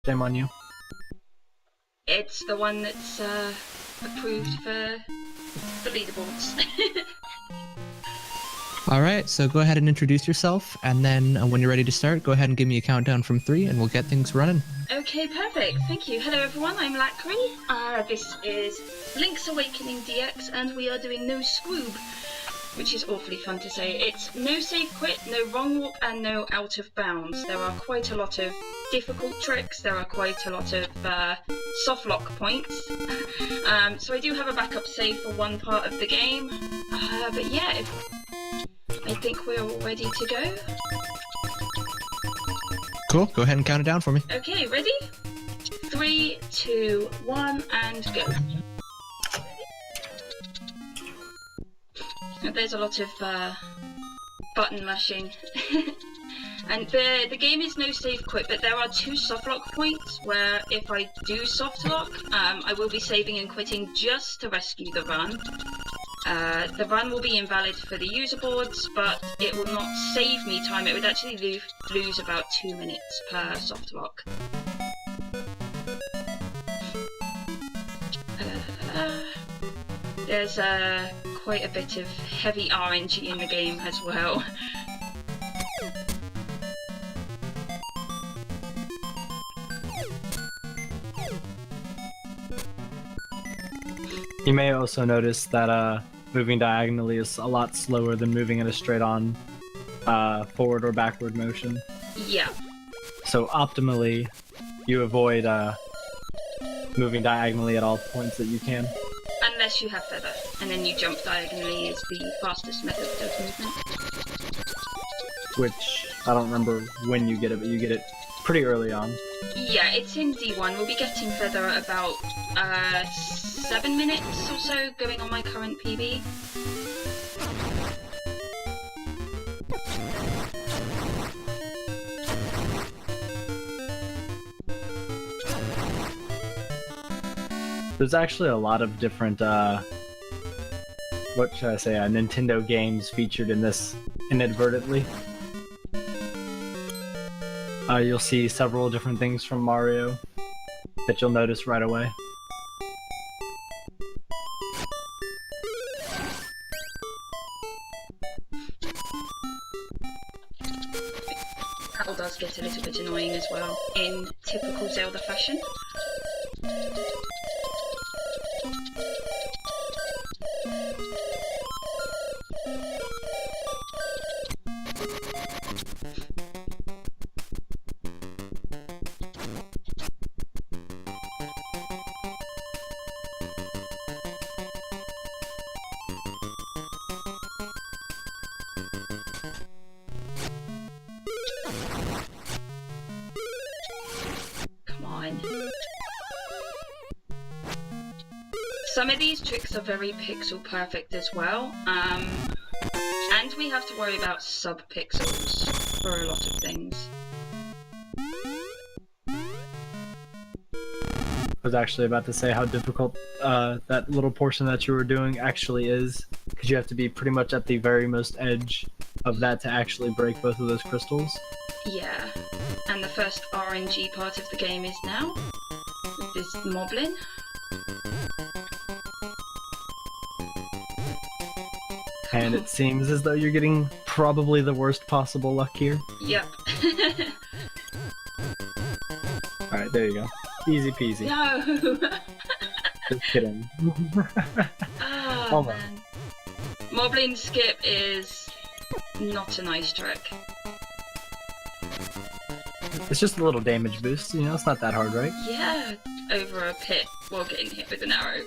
Shame on you. It's the one that's approved for the leaderboards. Alright, so go ahead and introduce yourself, and then when you're ready to start, go ahead and give me a countdown from 3 and we'll get things running. Okay, perfect. Thank you. Hello everyone, I'm Lacri. This is Link's Awakening DX, and we are doing No Scroob, which is awfully fun to say. It's no save quit, no wrong walk, and no out of bounds. There are quite a lot of difficult tricks, there are quite a lot of soft lock points. So I do have a backup save for one part of the game, but yeah, I think we're all ready to go. Cool, go ahead and count it down for me. Okay, ready? 3, 2, 1, and go. There's a lot of button mashing. And the game is no save quit, but there are 2 soft lock points where if I do soft lock, I will be saving and quitting just to rescue the run. The run will be invalid for the user boards, but it will not save me time. It would actually lose about 2 minutes per soft lock. There's quite a bit of heavy RNG in the game as well. You may also notice that moving diagonally is a lot slower than moving in a straight-on forward or backward motion. Yeah. So optimally, you avoid moving diagonally at all points that you can. Unless you have feather, and then you jump diagonally is the fastest method of movement. Which, I don't remember when you get it, but you get it pretty early on. Yeah, it's in D1. We'll be getting feather at about 7 minutes or so, going on my current PB. There's actually a lot of different, what should I say, Nintendo games featured in this inadvertently. You'll see several different things from Mario that you'll notice right away. Battle does get a little bit annoying as well, in typical Zelda fashion. Some of these tricks are very pixel perfect as well, and we have to worry about sub-pixels for a lot of things. I was actually about to say how difficult that little portion that you were doing actually is, because you have to be pretty much at the very most edge of that to actually break both of those crystals. Yeah, and the first RNG part of the game is now, with this moblin. And it seems as though you're getting probably the worst possible luck here. Yep. Alright, there you go. Easy peasy. No! Just kidding. Oh, man. Moblin skip is not a nice trick. It's just a little damage boost, you know, it's not that hard, right? Yeah, over a pit while getting hit with an arrow.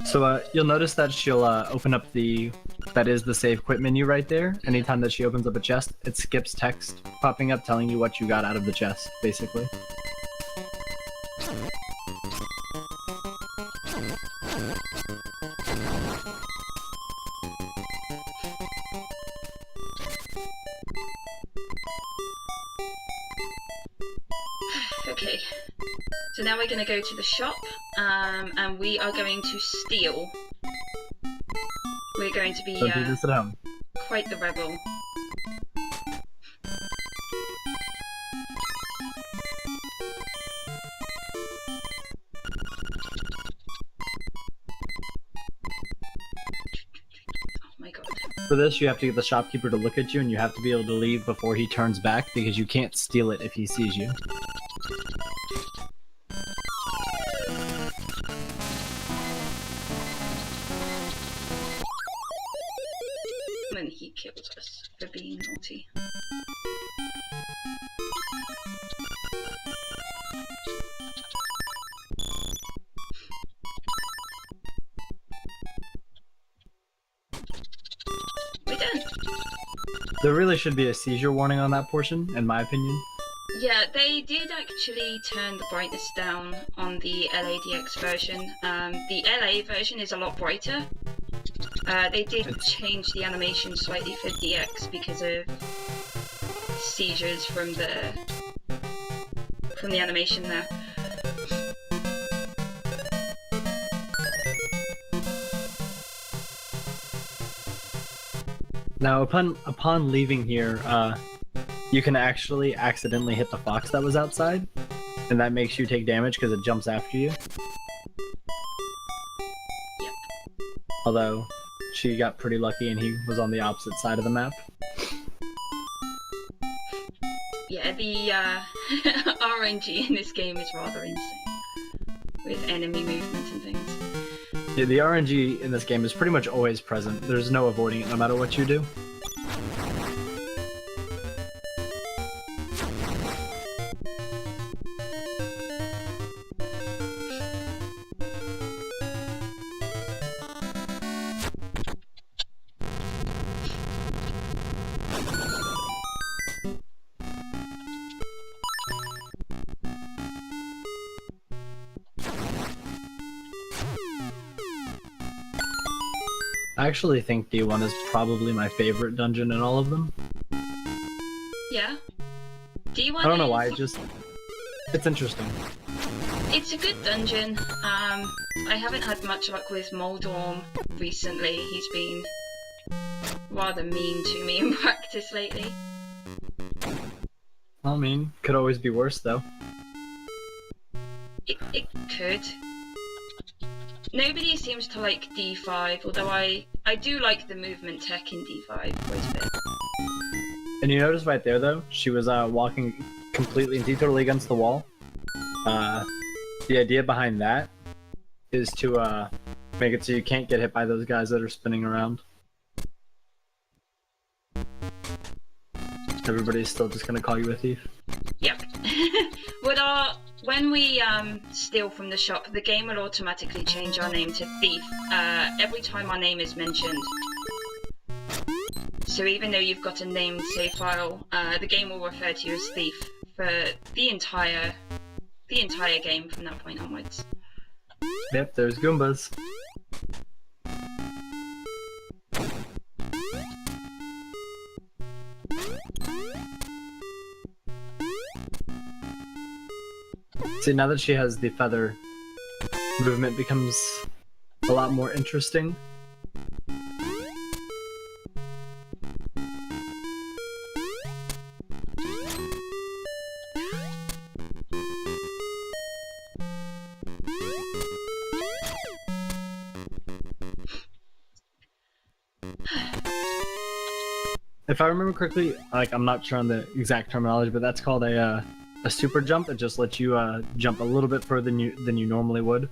So you'll notice that she'll open up that is the save quit menu right there. Anytime that she opens up a chest, it skips text popping up telling you what you got out of the chest, basically. Okay, so now we're going to go to the shop, and we are going to steal. We're going to be Don't do this at home. quite the rebel. For this, you have to get the shopkeeper to look at you, and you have to be able to leave before he turns back, because you can't steal it if he sees you. And then he kills us for being naughty. We're done. There really should be a seizure warning on that portion, in my opinion. Yeah, they did actually turn the brightness down on the LADX version. The LA version is a lot brighter. They did change the animation slightly for DX because of seizures from the animation there. Now, upon leaving here, you can actually accidentally hit the fox that was outside, and that makes you take damage because it jumps after you. Yep. Although, she got pretty lucky and he was on the opposite side of the map. Yeah, the RNG in this game is rather insane, with enemy movement and things. Yeah, the RNG in this game is pretty much always present. There's no avoiding it no matter what you do. I actually think D1 is probably my favorite dungeon in all of them. Yeah. D1 I don't know why, it's interesting. It's a good dungeon. I haven't had much luck with Moldorm recently. He's been rather mean to me in practice lately. I mean, could always be worse though. It could. Nobody seems to like D5, although I do like the movement tech in D5 quite a bit. And you notice right there though, she was walking completely and totally against the wall. The idea behind that is to make it so you can't get hit by those guys that are spinning around. Everybody's still just gonna call you a thief. Yep. When we steal from the shop, the game will automatically change our name to Thief every time our name is mentioned. So even though you've got a named save file, the game will refer to you as Thief for the entire game from that point onwards. Yep, there's Goombas. See, now that she has the feather, movement becomes a lot more interesting. If I remember correctly, like, I'm not sure on the exact terminology, but that's called a super jump. It just lets you jump a little bit further than you normally would.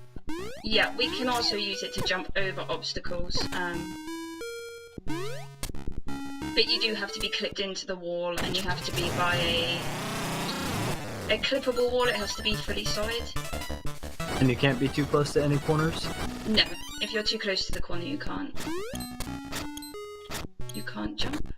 Yeah, we can also use it to jump over obstacles. But you do have to be clipped into the wall, and you have to be by a clippable wall. It has to be fully solid. And you can't be too close to any corners? No, if you're too close to the corner, you can't. You can't jump.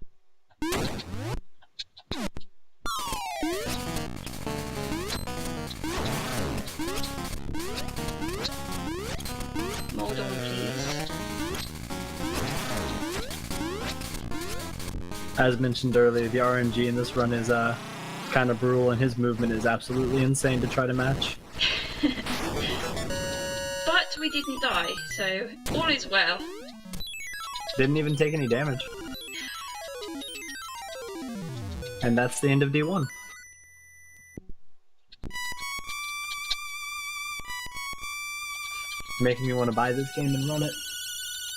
Hold on, please. As mentioned earlier, the RNG in this run is kind of brutal, and his movement is absolutely insane to try to match. But we didn't die, so all is well. Didn't even take any damage. And that's the end of D1. Making me want to buy this game and run it.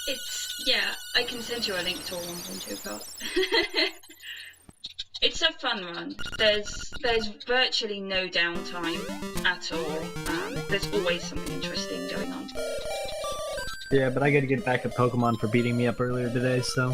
It's Yeah, I can send you a link to a 1.2 part. It's a fun run. There's virtually no downtime at all. There's always something interesting going on. Yeah, but I gotta get back at Pokemon for beating me up earlier today, so...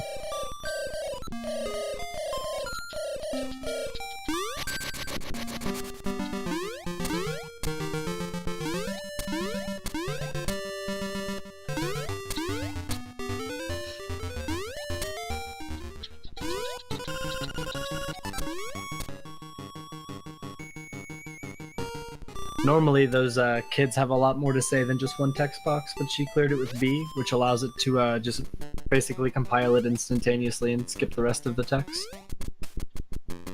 Normally, those kids have a lot more to say than just one text box, but she cleared it with B, which allows it to just basically compile it instantaneously and skip the rest of the text.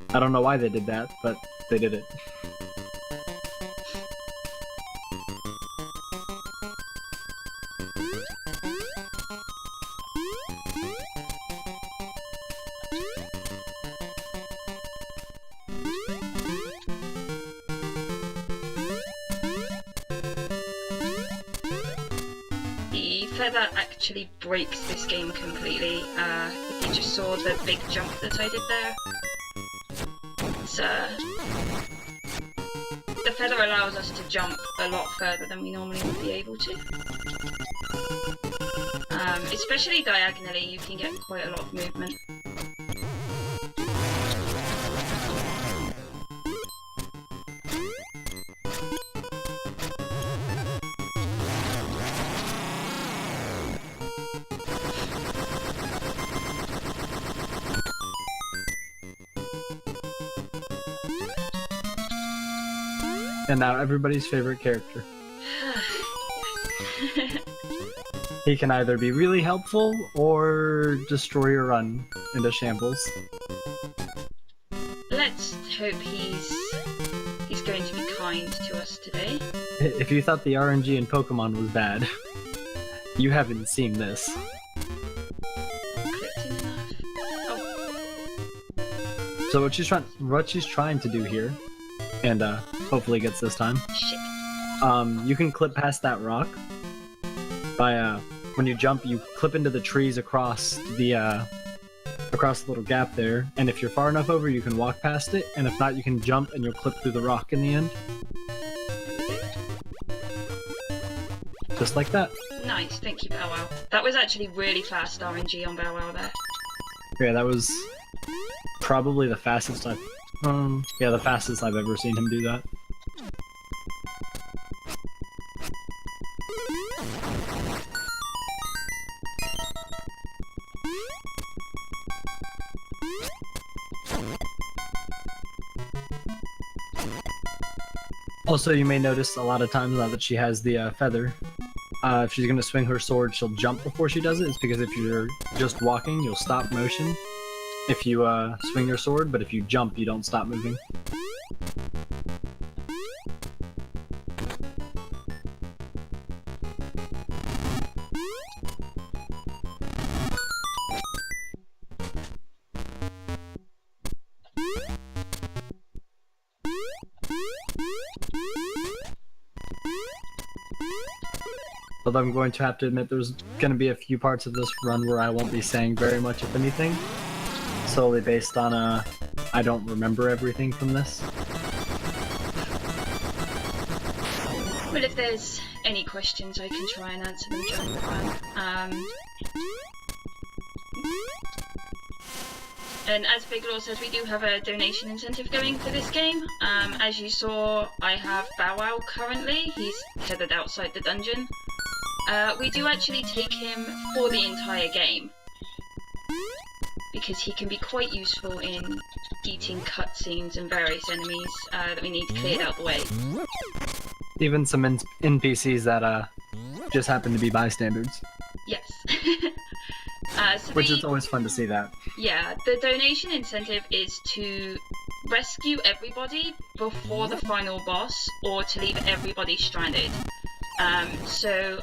I don't know why they did that, but they did it. Feather actually breaks this game completely. If you just saw the big jump that I did there, it's, the feather allows us to jump a lot further than we normally would be able to. Especially diagonally, you can get quite a lot of movement. And now everybody's favorite character. He can either be really helpful or destroy your run into shambles. Let's hope he's going to be kind to us today. If you thought the RNG in Pokemon was bad, you haven't seen this. Clipped in enough. Oh. So what she's trying to do here, and hopefully gets this time. Shit. You can clip past that rock by when you jump, you clip into the trees across the little gap there, and if you're far enough over, you can walk past it, and if not, you can jump and you'll clip through the rock in the end. Just like that. Nice, thank you, Bow Wow. That was actually really fast RNG on Bow Wow there. Yeah, that was probably the fastest the fastest I've ever seen him do that. Also, you may notice a lot of times now that she has the feather, if she's going to swing her sword, she'll jump before she does it. It's because if you're just walking, you'll stop motion if you swing your sword, but if you jump, you don't stop moving. Although I'm going to have to admit there's going to be a few parts of this run where I won't be saying very much, if anything. Solely based on, I don't remember everything from this. Well, if there's any questions, I can try and answer them during the run. And as Bigelow says, we do have a donation incentive going for this game. As you saw, I have Bow Wow currently. He's tethered outside the dungeon. We do actually take him for the entire game, because he can be quite useful in eating cutscenes and various enemies that we need cleared out the way. Even some NPCs that just happen to be bystanders. Yes. Which is always fun to see that. Yeah, the donation incentive is to rescue everybody before the final boss, or to leave everybody stranded. So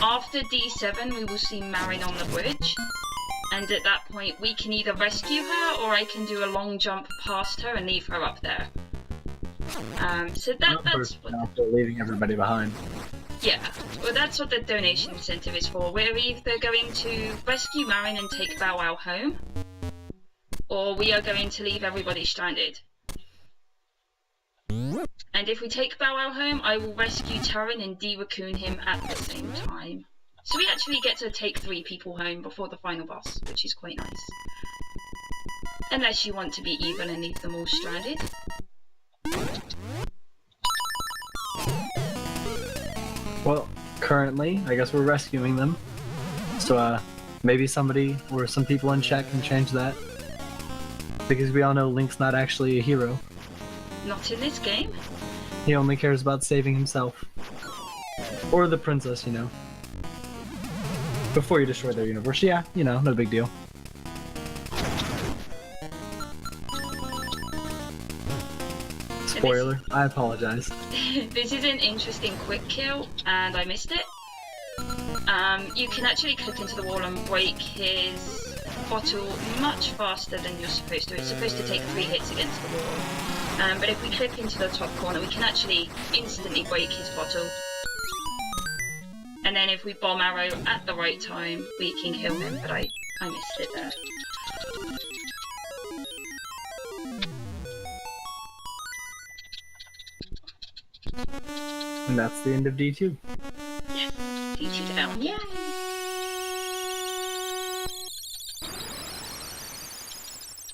after D7 we will see Marin on the bridge, and at that point we can either rescue her or I can do a long jump past her and leave her up there. So that's what... After leaving everybody behind. Yeah, well that's what the donation incentive is for. We're either going to rescue Marin and take Bow Wow home, or we are going to leave everybody stranded. And if we take Bow Wow home, I will rescue Taran and de-raccoon him at the same time. So we actually get to take 3 people home before the final boss, which is quite nice. Unless you want to be evil and leave them all stranded. Well, currently, I guess we're rescuing them. So, maybe somebody or some people in chat can change that. Because we all know Link's not actually a hero. Not in this game. He only cares about saving himself. Or the princess, you know. Before you destroy their universe. Yeah, you know, no big deal. Spoiler, I apologize. This is an interesting quick kill, and I missed it. You can actually clip into the wall and break his bottle much faster than you're supposed to. It's supposed to take 3 hits against the wall. But if we clip into the top corner, we can actually instantly break his bottle. And then if we bomb arrow at the right time, we can kill him, but I missed it there. And that's the end of D2. Yes, D2 down, yay!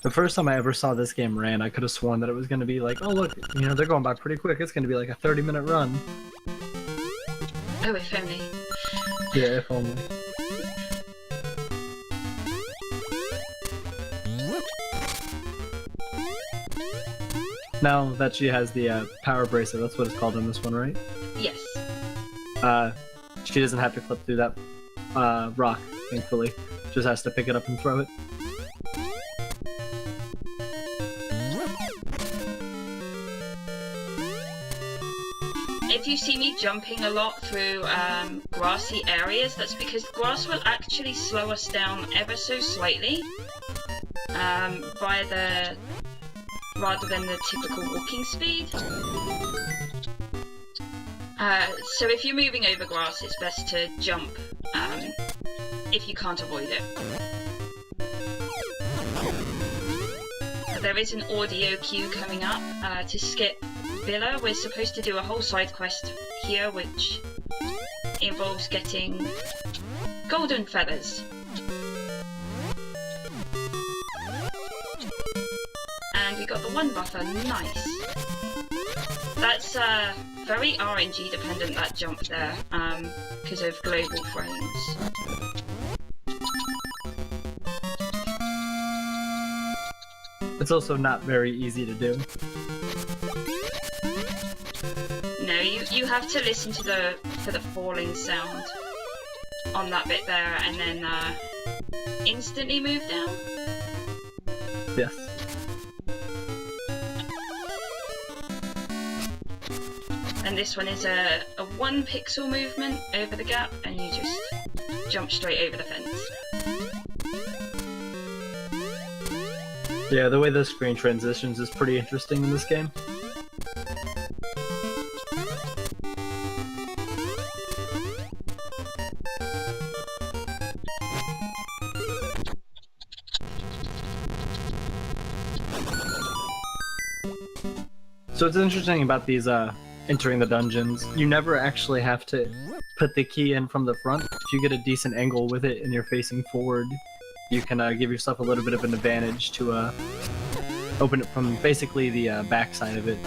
The first time I ever saw this game ran, I could have sworn that it was going to be like, oh look, you know, they're going by pretty quick. It's going to be like a 30-minute run. Oh, if only. Yeah, if only. Now that she has the power bracelet, that's what it's called in this one, right? Yes. She doesn't have to clip through that rock, thankfully. Just has to pick it up and throw it. If you see me jumping a lot through grassy areas, that's because grass will actually slow us down ever so slightly rather than the typical walking speed. So if you're moving over grass, it's best to jump if you can't avoid it. There is an audio cue coming up to skip Villa. We're supposed to do a whole side quest here, which involves getting golden feathers. And we got the 1 buffer, nice. That's very RNG dependent, that jump there, because of global frames. It's also not very easy to do. No, you have to listen to the falling sound on that bit there, and then instantly move down. Yes. And this one is a 1 pixel movement over the gap, and you just jump straight over the fence. Yeah, the way the screen transitions is pretty interesting in this game. So what's interesting about these entering the dungeons, you never actually have to put the key in from the front. If you get a decent angle with it and you're facing forward, you can give yourself a little bit of an advantage to open it from basically the back side of it,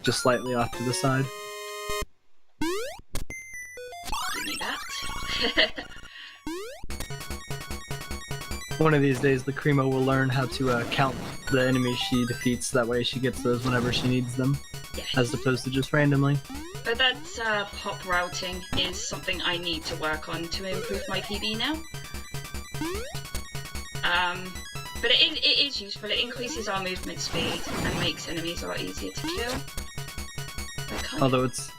just slightly off to the side. Give me that. One of these days, Lacrimo will learn how to count the enemies she defeats, that way she gets those whenever she needs them, Yes. as opposed to just randomly. But that's pop routing is something I need to work on to improve my PB now. But it is useful. It increases our movement speed and makes enemies a lot easier to kill. Although it's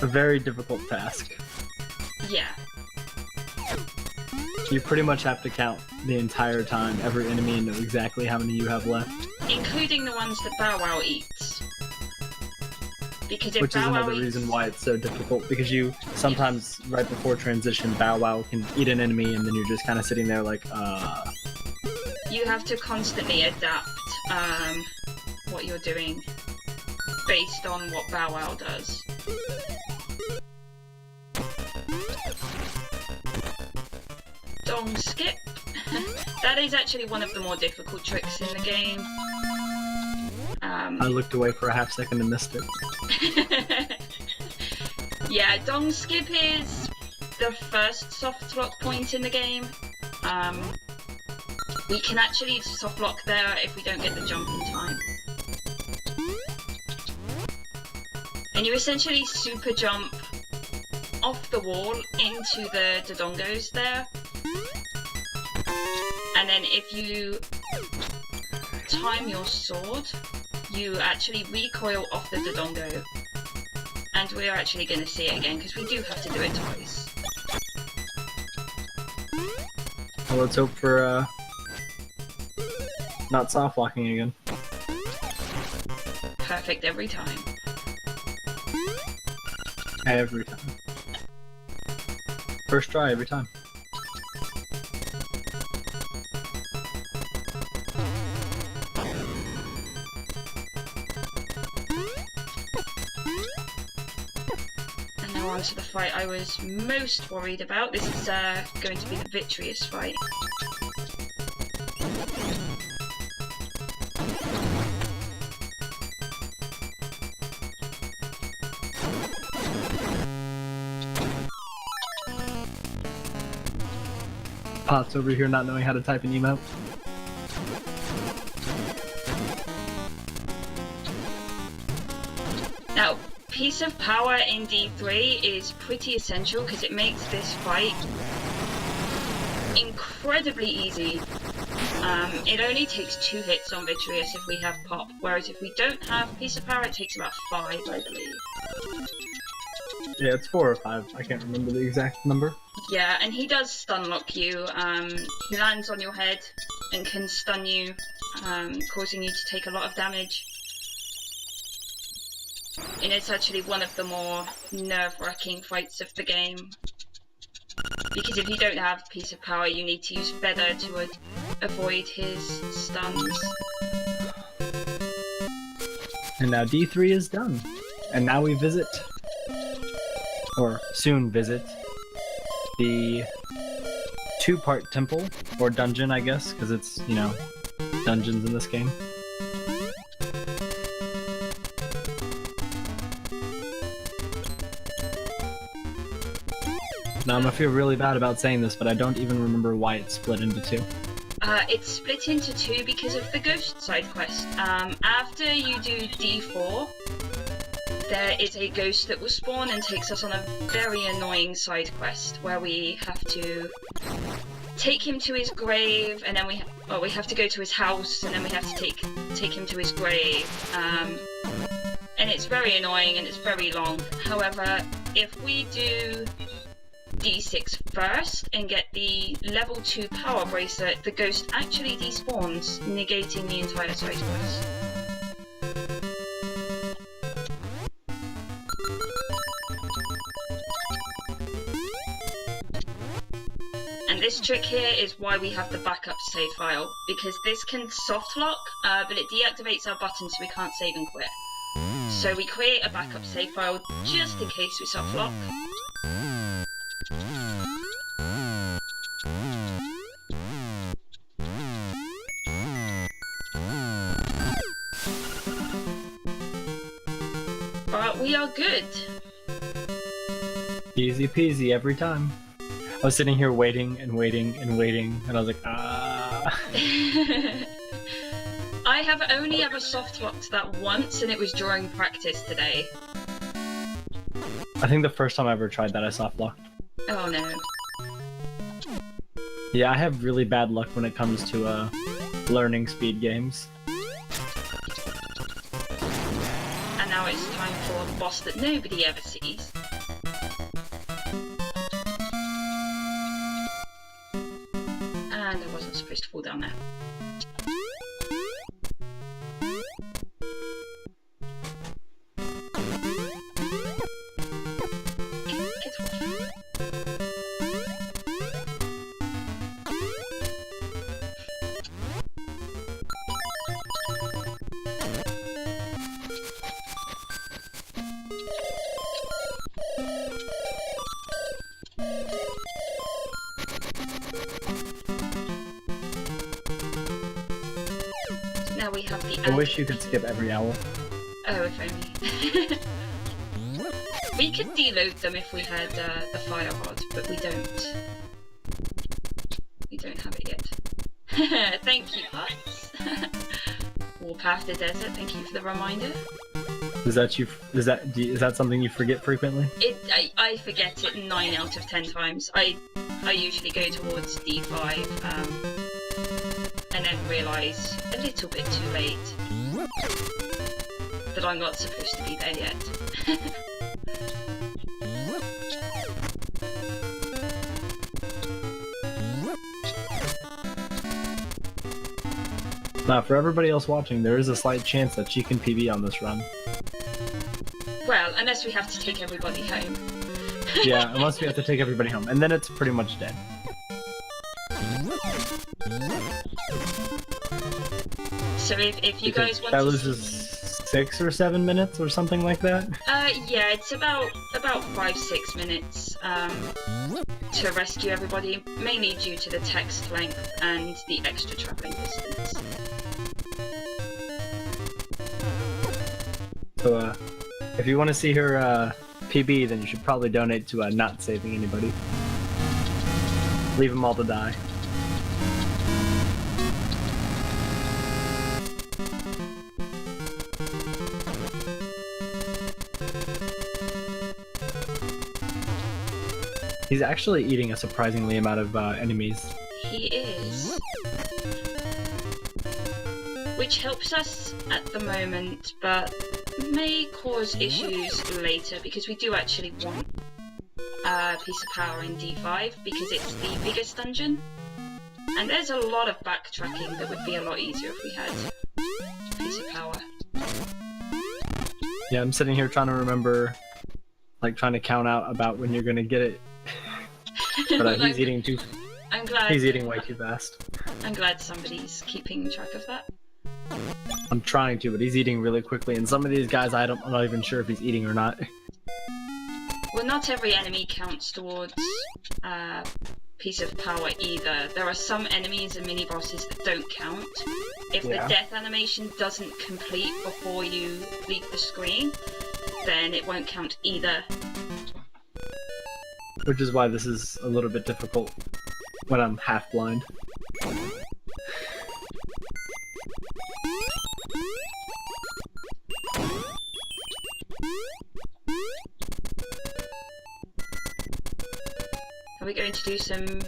a very difficult task. Yeah. You pretty much have to count the entire time every enemy and know exactly how many you have left. Including the ones that Bow Wow eats. Because if Which is Bow Wow another eats... reason why it's so difficult, because you sometimes, right before transition, Bow Wow can eat an enemy, and then you're just kind of sitting there like, You have to constantly adapt what you're doing based on what Bow Wow does. Dong skip. That is actually one of the more difficult tricks in the game. I looked away for a half second and missed it. Yeah, Dong skip is the first soft lock point in the game. We can actually soft lock there if we don't get the jump in time. And you essentially super jump off the wall into the Dodongos there. And then if you time your sword, you actually recoil off the Dodongo. And we're actually going to see it again, because we do have to do it twice. Well, let's hope for, not soft locking again. Perfect every time. Every time. First try every time. And now on to the fight I was most worried about. This is going to be the Vitreous fight. Pot's over here not knowing how to type an emote. Now, Piece of Power in D3 is pretty essential because it makes this fight incredibly easy. It only takes 2 hits on Vitreous if we have Pop, whereas if we don't have Piece of Power it takes about 5, I believe. Yeah, it's 4 or 5. I can't remember the exact number. Yeah, and he does stun lock you. He lands on your head and can stun you, causing you to take a lot of damage. And it's actually one of the more nerve-wracking fights of the game. Because if you don't have Piece of Power, you need to use Feather to avoid his stuns. And now D3 is done. And now we visit, or soon visit, the 2-part temple, or dungeon, I guess, because it's, you know, dungeons in this game. Now I'm gonna feel really bad about saying this, but I don't even remember why it's split into 2. It's split into 2 because of the ghost side quest. After you do D4, there is a ghost that will spawn and takes us on a very annoying side quest where we have to take him to his grave, and then we have to go to his house, and then we have to take him to his grave. And it's very annoying and it's very long. However, if we do D6 first and get the level 2 power bracelet, the ghost actually despawns, negating the entire side quest. And this trick here is why we have the backup save file, because this can soft lock, but it deactivates our button so we can't save and quit. So we create a backup save file just in case we soft lock. But we are good. Easy peasy every time. I was sitting here waiting and waiting and waiting, and I was like, ah. I have only ever soft locked that once, and it was during practice today. I think the first time I ever tried that, I soft locked. Oh no. Yeah, I have really bad luck when it comes to learning speed games. And now it's time for a boss that nobody ever sees. And I wasn't supposed to fall down there. we have the. I wish you could skip every owl. Oh, if only. We could deload them if we had the fire rod, but we don't. We don't have it yet. Thank you, Putz. Warpath the Desert. Thank you for the reminder. Is that something you forget frequently? I forget it 9 out of 10 times. I usually go towards D5 and then realise a little bit too late that I'm not supposed to be there yet. Now, for everybody else watching, there is a slight chance that she can PB on this run. Well, unless we have to take everybody home. Yeah, unless we have to take everybody home, and then it's pretty much dead. So if you guys want that to... loses 6 or 7 minutes or something like that. Yeah, it's about 5-6 minutes to rescue everybody, mainly due to the text length and the extra travelling distance. So, if you want to see her PB, then you should probably donate to not saving anybody. Leave them all to die. He's actually eating a surprisingly amount of enemies. He is. Which helps us at the moment, but may cause issues later, because we do actually want a piece of power in D5, because it's the biggest dungeon. And there's a lot of backtracking that would be a lot easier if we had a piece of power. Yeah, I'm sitting here trying to remember, like trying to count out about when you're gonna get it. But he's eating too. He's eating way too fast. I'm glad somebody's keeping track of that. I'm trying to, but he's eating really quickly, and some of these guys I'm not even sure if he's eating or not. Well, not every enemy counts towards piece of power either. There are some enemies and mini bosses that don't count. If the death animation doesn't complete before you leave the screen, then it won't count either. Which is why this is a little bit difficult when I'm half blind. Are we going to do some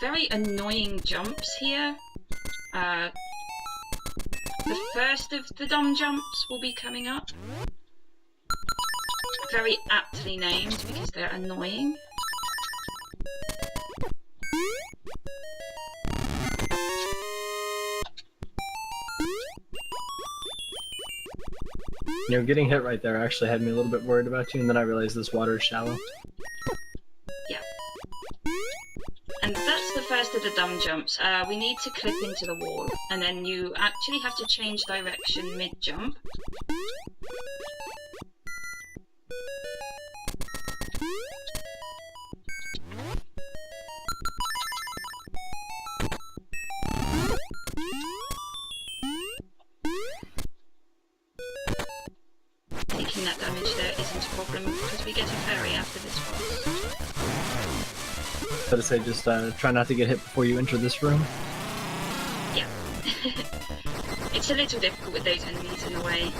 very annoying jumps here? The first of the dumb jumps will be coming up. Very aptly named because they're annoying. You know, getting hit right there actually had me a little bit worried about you, and then I realized this water is shallow. Yeah. And that's the first of the dumb jumps. We need to clip into the wall, and then you actually have to change direction mid-jump. Taking that damage there isn't a problem because we get a fairy after this boss. Better say just try not to get hit before you enter this room. Yeah. It's a little difficult with those enemies in a way.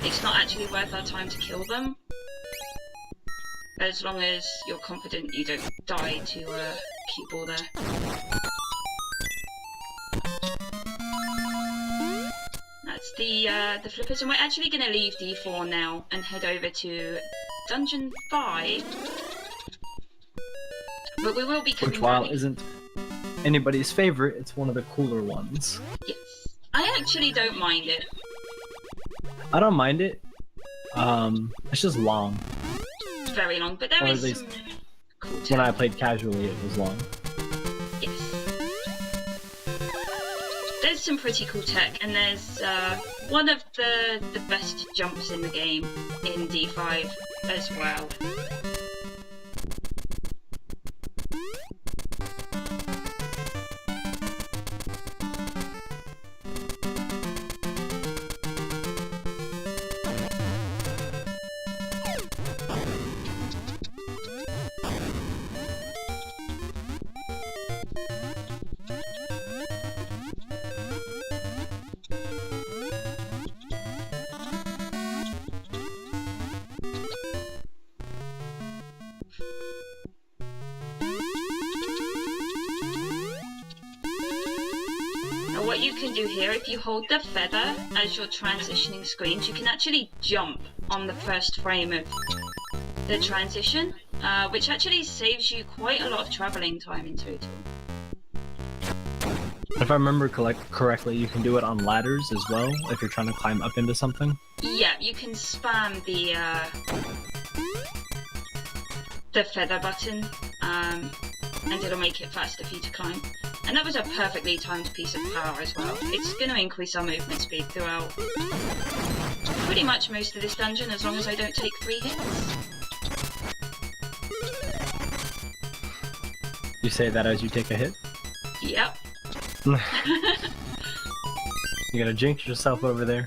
It's not actually worth our time to kill them. As long as you're confident you don't die to cue ball there. That's the flippers, and we're actually going to leave D4 now and head over to Dungeon 5. But we will be coming Which, while back. isn't anybody's favorite, it's one of the cooler ones. Yes. I actually don't mind it. I don't mind it. It's just long. It's very long, but there Or is at least some cool when I tech. played casually, it was long. Yes. There's some pretty cool tech, and there's one of the best jumps in the game in D5 as well. what you can do here, if you hold the feather as you're transitioning screens, you can actually jump on the first frame of the transition, which actually saves you quite a lot of traveling time in total. If I remember correctly, you can do it on ladders as well, if you're trying to climb up into something. Yeah, you can spam the feather button, and it'll make it faster for you to climb. And that was a perfectly timed piece of power as well. It's going to increase our movement speed throughout pretty much most of this dungeon, as long as I don't take 3 hits. You say that as you take a hit? Yep. You're gonna jinx yourself over there.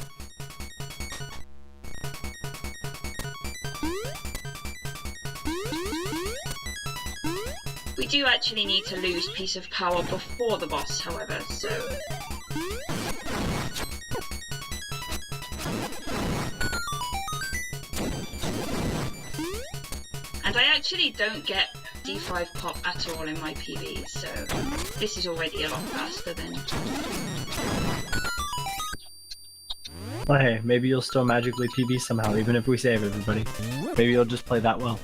We do actually need to lose piece of power before the boss, however, so... And I actually don't get D5 pop at all in my PB, so this is already a lot faster than... Well, hey, maybe you'll still magically PB somehow, even if we save everybody. Maybe you'll just play that well.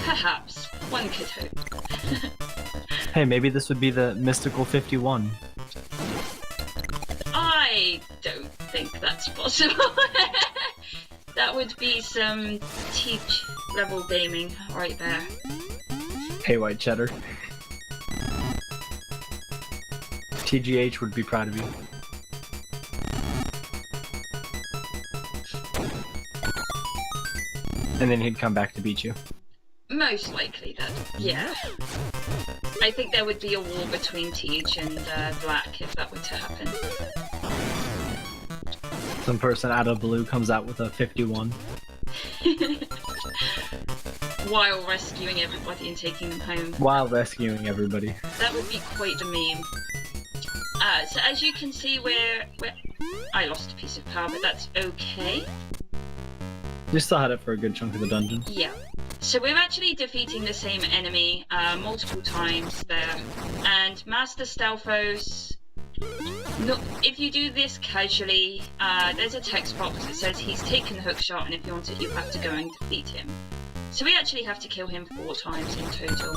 Perhaps. One could hope. Hey, maybe this would be the mystical 51. I don't think that's possible. That would be some teach level gaming right there. Hey, white cheddar. TGH would be proud of you. And then he'd come back to beat you. Most likely then, yeah. I think there would be a war between Teach and Black if that were to happen. Some person out of blue comes out with a 51. While rescuing everybody and taking them home. While rescuing everybody. That would be quite the meme. So as you can see, I lost a piece of power, but that's okay. You still had it for a good chunk of the dungeon. Yeah. So we're actually defeating the same enemy multiple times there. And Master Stalfos, if you do this casually, there's a text box that says he's taken the hook shot, and if you want it, you have to go and defeat him. So we actually have to kill him 4 times in total.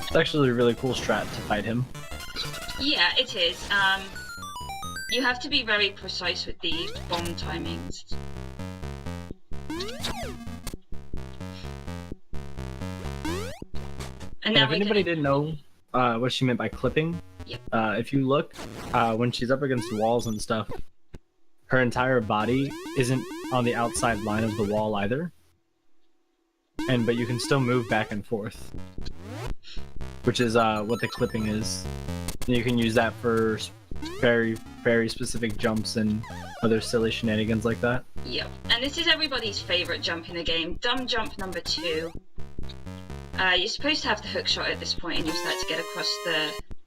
It's actually a really cool strat to fight him. Yeah, it is. You have to be very precise with the bomb timings. And now if anybody didn't know what she meant by clipping, yep. If you look, when she's up against walls and stuff, her entire body isn't on the outside line of the wall either. But you can still move back and forth, which is what the clipping is. And you can use that for very, very specific jumps and other silly shenanigans like that. Yep, and this is everybody's favourite jump in the game, dumb jump number 2. You're supposed to have the hook shot at this point and use that to get across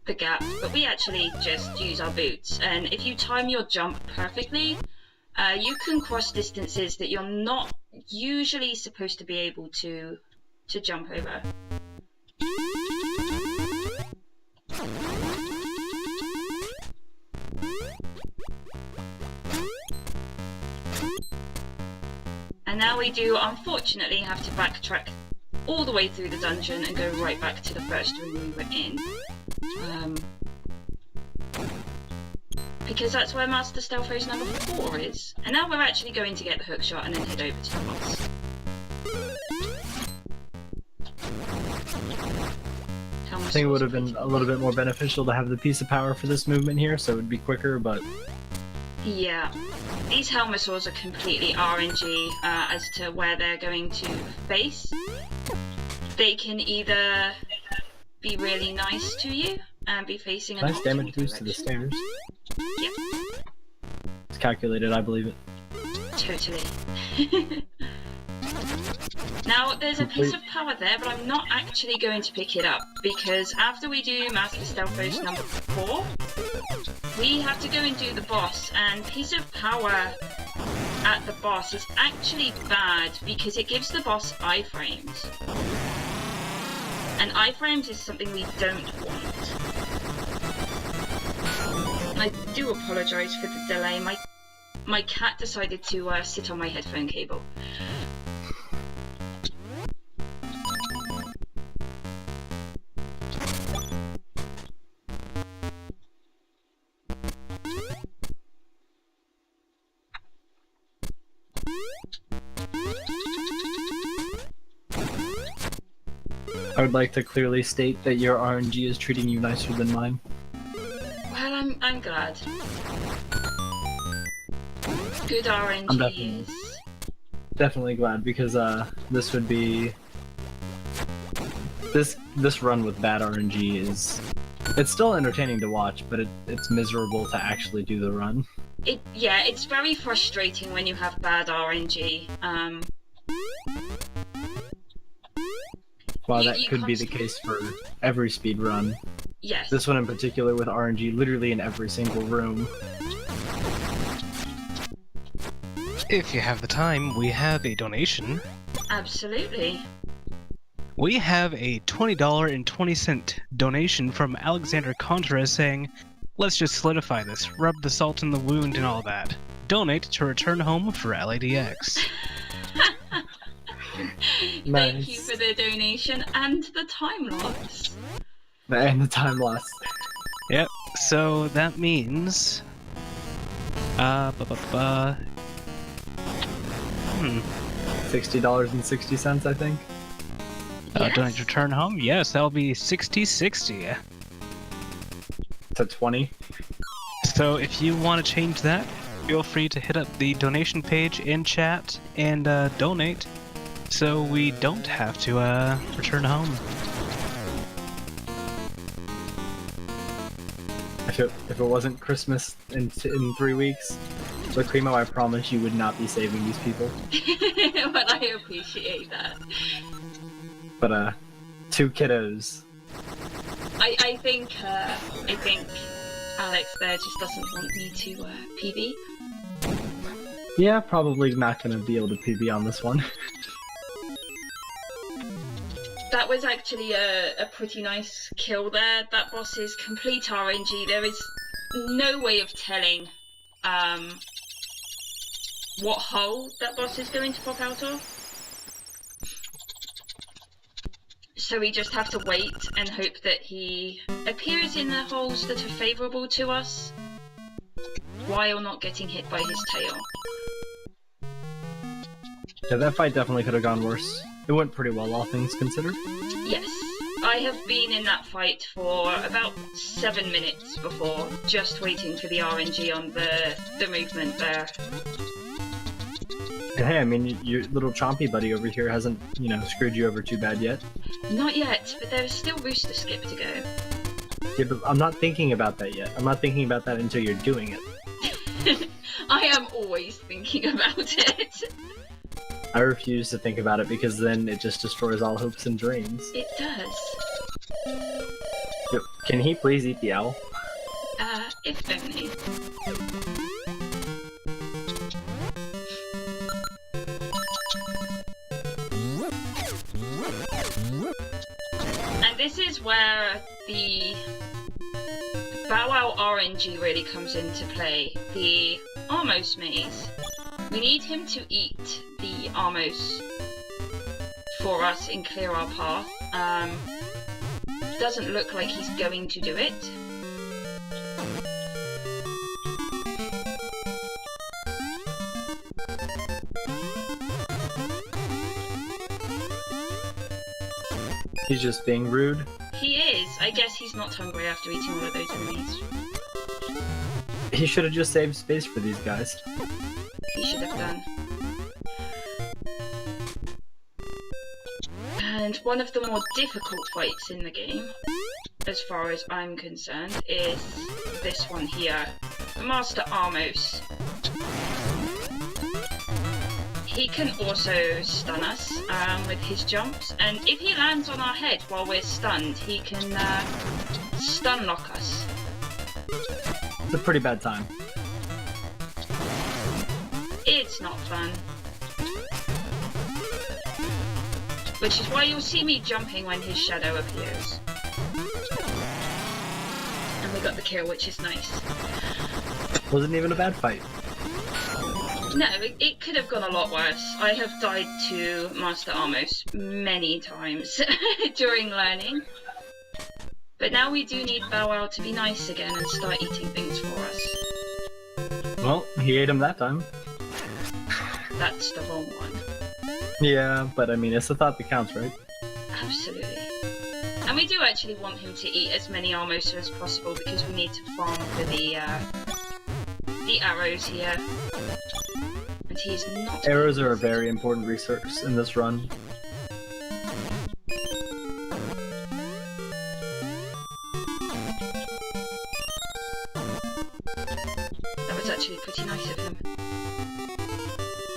the gap, but we actually just use our boots. And if you time your jump perfectly, you can cross distances that you're not usually supposed to be able to jump over. And now we do, unfortunately, have to backtrack all the way through the dungeon and go right back to the first room we were in. Because that's where Master Stalfos number 4 is. And now we're actually going to get the hook shot and then head over to the boss. I think it would have been a little bit more beneficial to have the piece of power for this movement here, so it would be quicker, but... Yeah. These Helmasaurs are completely RNG as to where they're going to face. They can either be really nice to you and be facing an nice damage optimal boost to the direction. stairs. Yeah. It's calculated, I believe it. Totally. Now, there's a piece of power there, but I'm not actually going to pick it up, because after we do Master Stalfos number 4, we have to go and do the boss, and piece of power at the boss is actually bad because it gives the boss iframes. And iframes is something we don't want. I do apologise for the delay. My cat decided to sit on my headphone cable. I would like to clearly state that your RNG is treating you nicer than mine. Well, I'm glad. Good I'm RNG is... definitely glad, because this would be... This run with bad RNG is... It's still entertaining to watch, but it's miserable to actually do the run. Yeah, it's very frustrating when you have bad RNG. While You- that you could be the constantly- case for every speed run, Yes. this one in particular with RNG literally in every single room. If you have the time, we have a donation. Absolutely. We have a $20.20 donation from Alexander Contreras saying, "Let's just solidify this, rub the salt in the wound and all that. Donate to return home for LADX." Thank you Nice. for the donation and the time loss. And the time lost. Yep, so that means... $60.60, I think. Yes. Donate to return home? Yes, that'll be 60/60. To 20. So if you want to change that, feel free to hit up the donation page in chat and donate, so we don't have to return home. If it wasn't Christmas in 3 weeks, Lacrimo, I promise you would not be saving these people. Well, I appreciate that. But 2 kiddos. I think Alex there just doesn't want me to PB. Yeah, probably not gonna be able to PB on this one. That was actually a pretty nice kill there. That boss is complete RNG. There is no way of telling what hole that boss is going to pop out of. So we just have to wait and hope that he appears in the holes that are favourable to us, while not getting hit by his tail. Yeah, that fight definitely could have gone worse. It went pretty well, all things considered. Yes, I have been in that fight for about 7 minutes before, just waiting for the RNG on the movement there. And hey, I mean, your little chompy buddy over here hasn't, screwed you over too bad yet. Not yet, but there is still Rooster Skip to go. Yeah, but I'm not thinking about that yet. I'm not thinking about that until you're doing it. I am always thinking about it. I refuse to think about it because then it just destroys all hopes and dreams. It does. Yo, can he please eat the owl? If only. And this is where the Bow Wow RNG really comes into play. The Armos maze. We need him to eat the Armos for us and clear our path. Doesn't look like he's going to do it. He's just being rude. He is. I guess he's not hungry after eating all of those enemies. He should have just saved space for these guys. He should have done. And one of the more difficult fights in the game, as far as I'm concerned, is this one here. The Master Armos. He can also stun us with his jumps, and if he lands on our head while we're stunned, he can stun lock us. It's a pretty bad time. It's not fun. Which is why you'll see me jumping when his shadow appears. And we got the kill, which is nice. Wasn't even a bad fight. No, it could have gone a lot worse. I have died to Master Amos many times during learning. But now we do need Bow Wow to be nice again and start eating things for us. Well, he ate him that time. That's the wrong one. Yeah, but I mean, it's the thought that counts, right? Absolutely. And we do actually want him to eat as many Amos as possible because we need to farm for the arrows here. And he's not... Arrows are a very important resource in this run. That was actually pretty nice of him.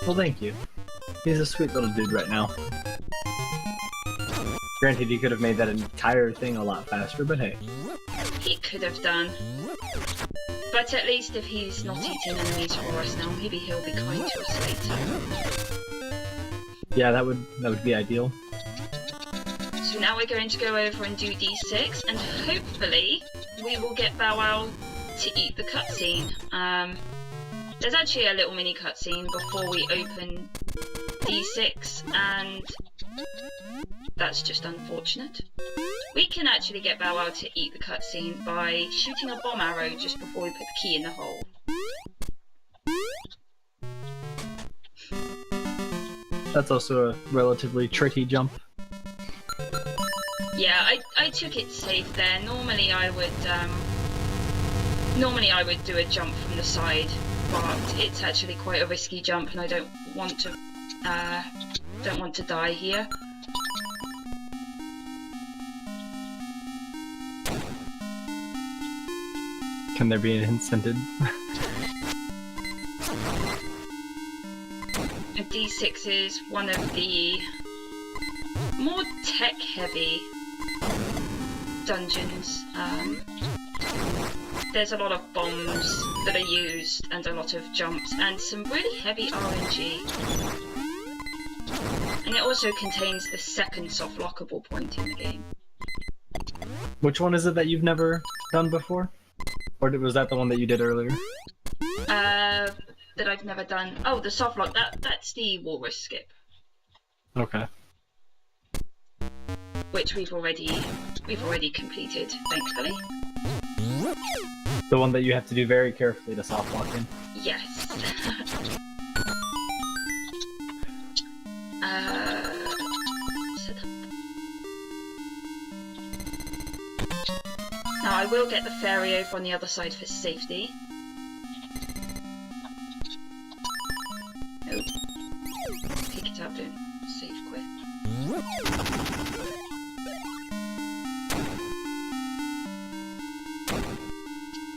Well, thank you. He's a sweet little dude right now. Granted, he could have made that entire thing a lot faster, but hey. He could have done. But at least if he's not eating enemies for us now, maybe he'll be kind to us later. Yeah, that would be ideal. So now we're going to go over and do D6, and hopefully we will get Bow Wow to eat the cutscene. There's actually a little mini cutscene before we open D6, and that's just unfortunate. We can actually get Bow Wow to eat the cutscene by shooting a bomb arrow just before we put the key in the hole. That's also a relatively tricky jump. Yeah, I took it safe there. Normally I would do a jump from the side, but it's actually quite a risky jump, and I don't want to die here. Can there be an incentive? A D6 is one of the more tech-heavy dungeons. There's a lot of bombs that are used, and a lot of jumps, and some really heavy RNG. And it also contains the second soft lockable point in the game. Which one is it that you've never done before? Or was that the one that you did earlier? That I've never done. Oh, the soft lock. That's the walrus skip, Okay. which we've already completed, thankfully. The one that you have to do very carefully to soft lock in. Yes. Set up. Now I will get the fairy over on the other side for safety. Oh. Pick it up, don't save quit.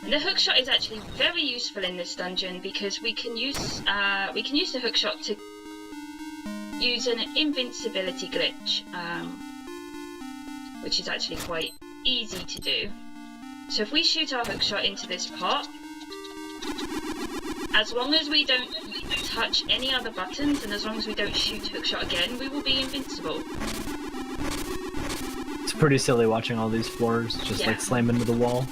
And the hookshot is actually very useful in this dungeon because we can use the hookshot to use an invincibility glitch, which is actually quite easy to do. So if we shoot our hookshot into this pot, as long as we don't touch any other buttons and as long as we don't shoot hookshot again, we will be invincible. It's pretty silly watching all these floors just like slam into the wall.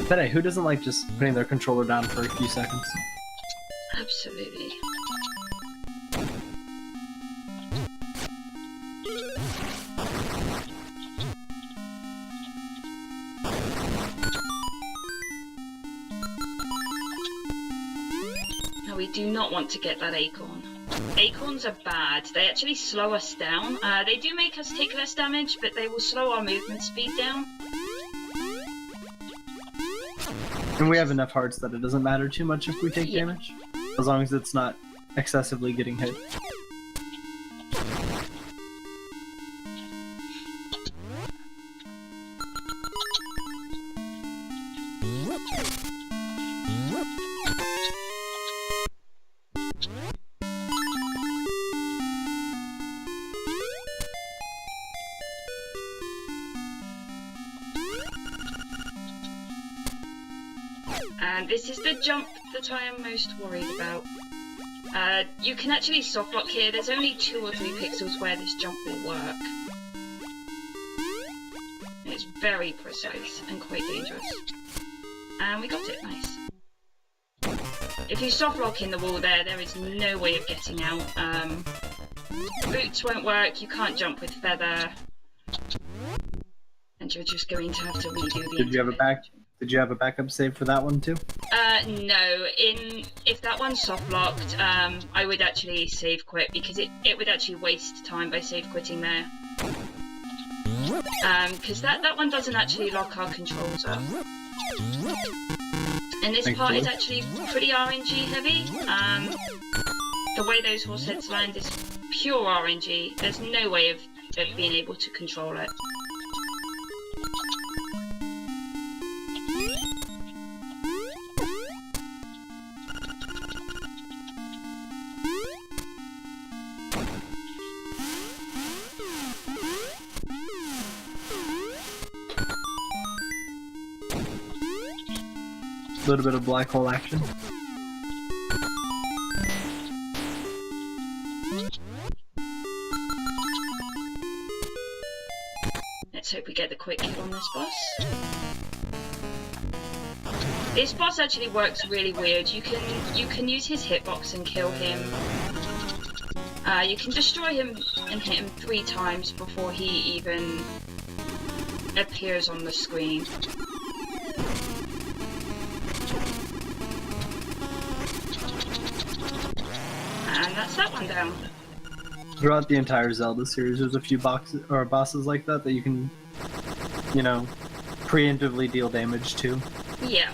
But hey, who doesn't like just putting their controller down for a few seconds? Absolutely. Now we do not want to get that acorn. Acorns are bad. They actually slow us down. They do make us take less damage, but they will slow our movement speed down. And we have enough hearts that it doesn't matter too much if we take damage, as long as it's not excessively getting hit. And this is the jump that I am most worried about. You can actually soft lock here. There's only 2 or 3 pixels where this jump will work. It's very precise and quite dangerous. And we got it, nice. If you soft lock in the wall there is no way of getting out. Boots won't work, you can't jump with feather. And you're just going to have to redo the Did you have a backup save for that one too? No. If that one's soft locked, I would actually save quit because it would actually waste time by save quitting there. Because that one doesn't actually lock our controls up. And this part is actually pretty RNG heavy. The way those horse heads land is pure RNG. There's no way of being able to control it. A little bit of black hole action. Let's hope we get the quick kill on this boss. This boss actually works really weird. You can use his hitbox and kill him. You can destroy him and hit him 3 times before he even appears on the screen. And that's that one down. Throughout the entire Zelda series, there's a few bosses like that you can, preemptively deal damage to. Yeah.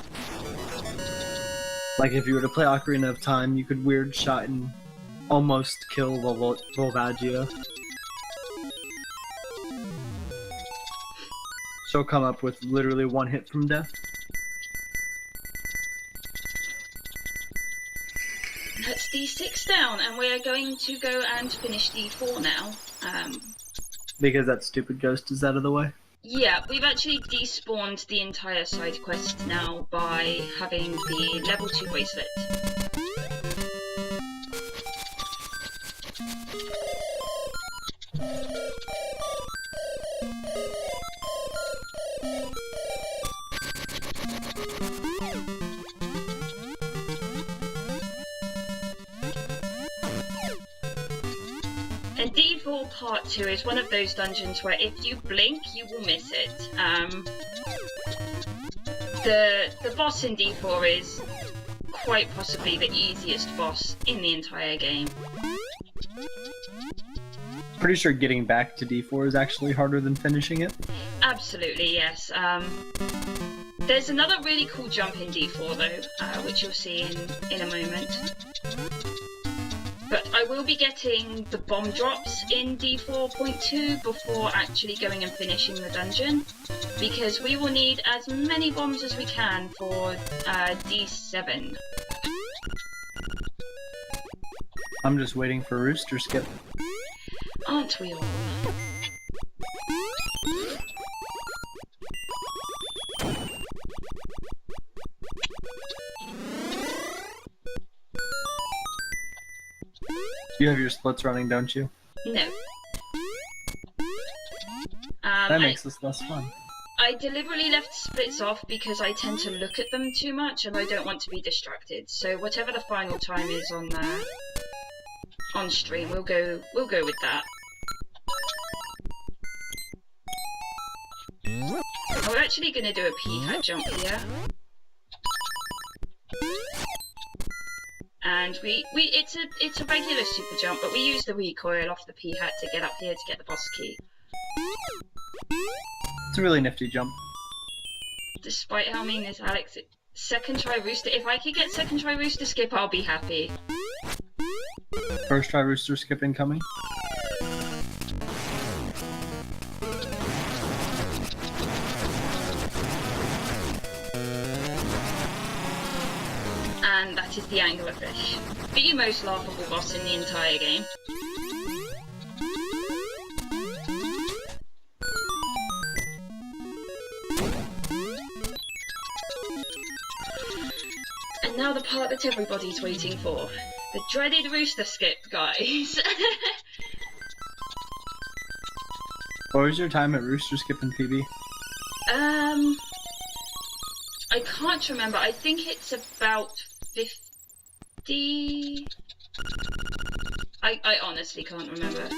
Like if you were to play Ocarina of Time, you could weird shot and almost kill Volvagia. She'll come up with literally 1 hit from death. That's D6 down, and we are going to go and finish D4 now. Because that stupid ghost is out of the way. Yeah, we've actually despawned the entire side quest now by having the level 2 bracelet. And D4 Part 2 is one of those dungeons where if you blink, you will miss it. The boss in D4 is quite possibly the easiest boss in the entire game. Pretty sure getting back to D4 is actually harder than finishing it. Absolutely, yes. There's another really cool jump in D4 though, which you'll see in a moment. But I will be getting the bomb drops in D4.2 before actually going and finishing the dungeon, because we will need as many bombs as we can for D7. I'm just waiting for Rooster Skip. Aren't we all? You have your splits running, don't you? No. That makes this less fun. I deliberately left splits off because I tend to look at them too much and I don't want to be distracted. So whatever the final time is on stream, we'll go with that. We're actually going to do a P-hat jump here. And it's a regular super jump, but we use the recoil off the P-hat to get up here to get the boss key. It's a really nifty jump. Despite how mean this Alex, second try Rooster. If I could get second try Rooster Skip, I'll be happy. First try Rooster Skip incoming. And that is the anglerfish. The most laughable boss in the entire game. now the part that everybody's waiting for. The dreaded rooster skip, guys. What was your time at Rooster Skip and PB? I can't remember. I think it's about 50... I honestly can't remember.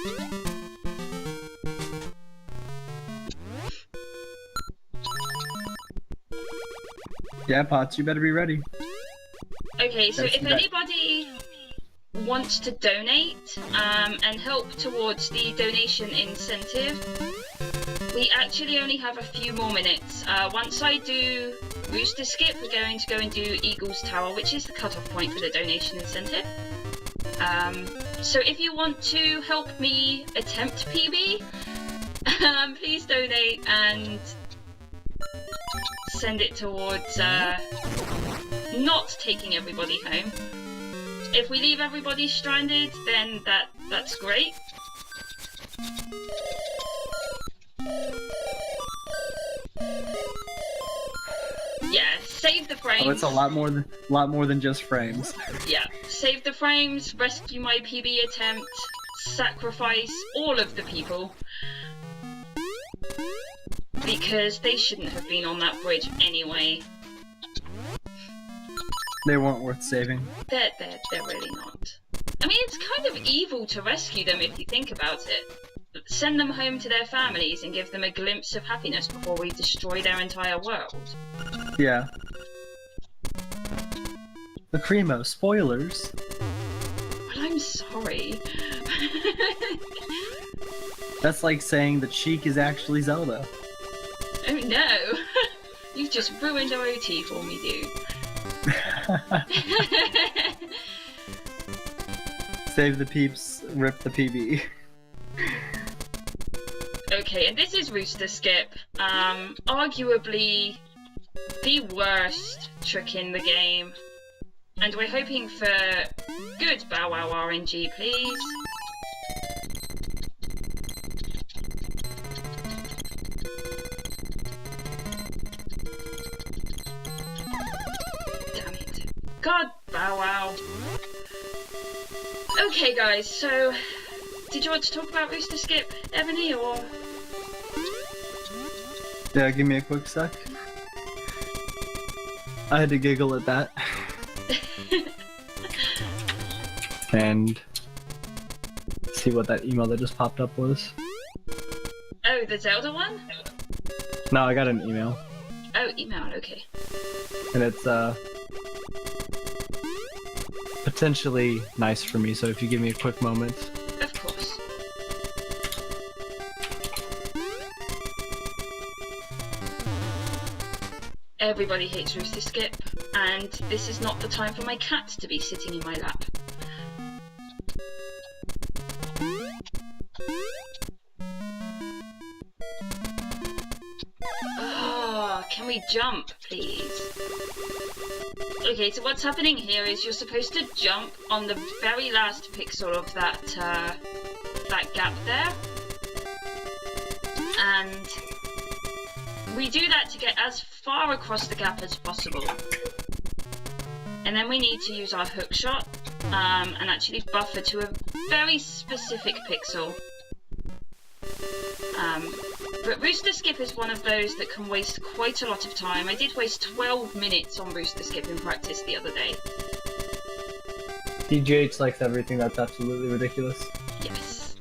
Yeah, Potts, you better be ready. Okay, so That's if right. anybody wants to donate and help towards the donation incentive, we actually only have a few more minutes. Once I do Rooster Skip, we're going to go and do Eagle's Tower, which is the cutoff point for the donation incentive. So if you want to help me attempt PB, please donate and send it towards not taking everybody home. If we leave everybody stranded, then that's great. Yeah, save the frames. Oh, it's a lot more than just frames. Yeah, save the frames, rescue my PB attempt, sacrifice all of the people. Because they shouldn't have been on that bridge anyway. They weren't worth saving. They're really not. I mean, it's kind of evil to rescue them if you think about it. Send them home to their families and give them a glimpse of happiness before we destroy their entire world. Yeah. Lacrimo, spoilers. But I'm sorry. That's like saying that Sheik is actually Zelda. Oh no! You've just ruined our OT for me, dude. Save the peeps, rip the PB. Okay, and this is Rooster Skip. Arguably the worst trick in the game. And we're hoping for good Bow Wow RNG, please. Damn it. God, Bow Wow. Okay, guys, so did you want to talk about Rooster Skip, Ebony, or...? Yeah, give me a quick sec. I had to giggle at that. And see what that email that just popped up was. Oh, the Zelda one? No, I got an email. Oh, email, okay. And it's potentially nice for me, so if you give me a quick moment. Of course. Everybody hates Rooster Skip, and this is not the time for my cat to be sitting in my lap. Oh, can we jump, please? Okay, so what's happening here is you're supposed to jump on the very last pixel of that gap there. And we do that to get as far across the gap as possible. And then we need to use our hook shot and actually buffer to a very specific pixel. But Rooster Skip is one of those that can waste quite a lot of time. I did waste 12 minutes on Rooster Skip in practice the other day. DGH likes everything that's absolutely ridiculous. Yes.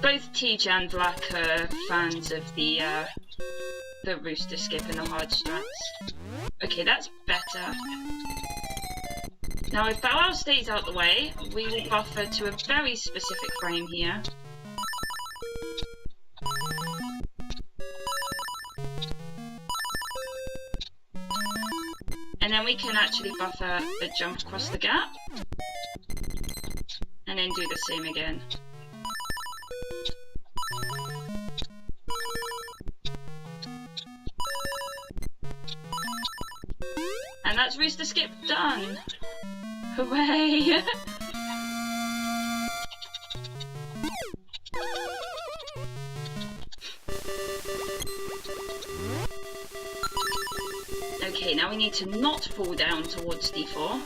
Both Tej and Black are fans of the Rooster Skip and the hard strats. Okay, that's better. Now, if Bow Wow stays out the way, we will buffer to a very specific frame here. And then we can actually buffer the jump across the gap. And then do the same again. And that's Rooster Skip done! Hooray! to not fall down towards D4.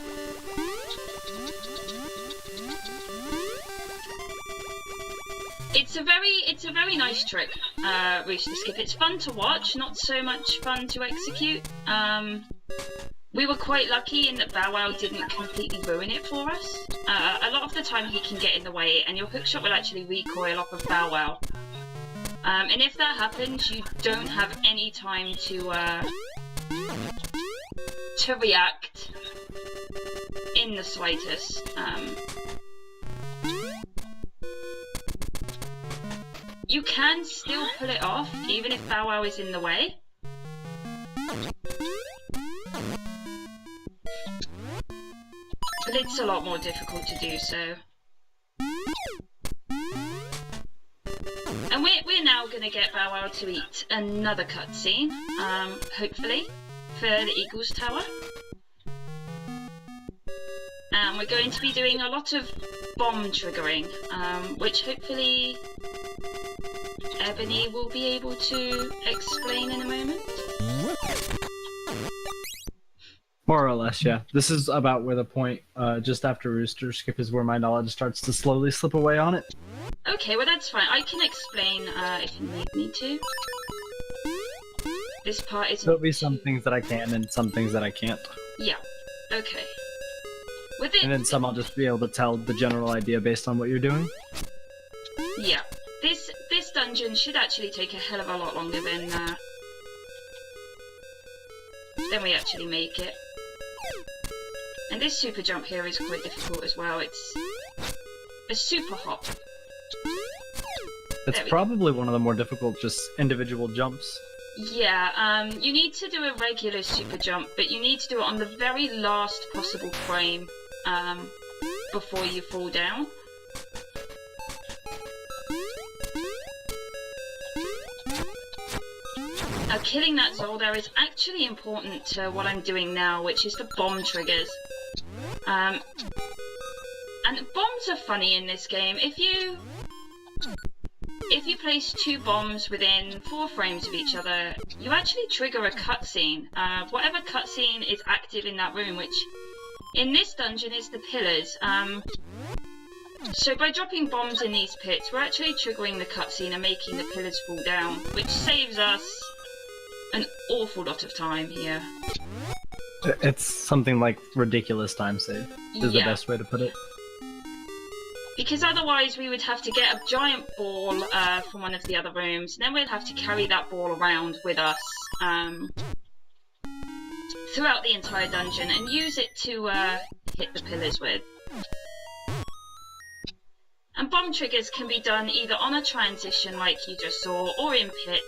It's a very nice trick, Rooster Skip. It's fun to watch, not so much fun to execute. We were quite lucky in that Bow Wow didn't completely ruin it for us. A lot of the time he can get in the way, and your hookshot will actually recoil off of Bow Wow. And if that happens, you don't have any time to react in the slightest. You can still pull it off, even if Bow Wow is in the way. But it's a lot more difficult to do so. And we're now going to get Bow Wow to eat another cutscene, hopefully, for the Eagles Tower. And we're going to be doing a lot of bomb triggering, which hopefully Ebony will be able to explain in a moment. More or less, yeah. This is about where the point, just after Rooster Skip, is where my knowledge starts to slowly slip away on it. Okay, well that's fine. I can explain if you need me to. This part is. There'll be some things that I can and some things that I can't. Yeah. Okay. And then some I'll just be able to tell the general idea based on what you're doing. Yeah. This dungeon should actually take a hell of a lot longer than we actually make it. And this super jump here is quite difficult as well. It's a super hop. It's probably one of the more difficult just individual jumps. Yeah, you need to do a regular super jump, but you need to do it on the very last possible frame before you fall down. Killing that Zelda is actually important to what I'm doing now, which is the bomb triggers. And bombs are funny in this game. If you place 2 bombs within 4 frames of each other, you actually trigger a cutscene. Whatever cutscene is active in that room, which in this dungeon is the pillars. So by dropping bombs in these pits, we're actually triggering the cutscene and making the pillars fall down, which saves us an awful lot of time here. It's something like ridiculous time save, is the best way to put it. Because otherwise we would have to get a giant ball from one of the other rooms, and then we'd have to carry that ball around with us throughout the entire dungeon and use it to hit the pillars with. And bomb triggers can be done either on a transition like you just saw, or in pits.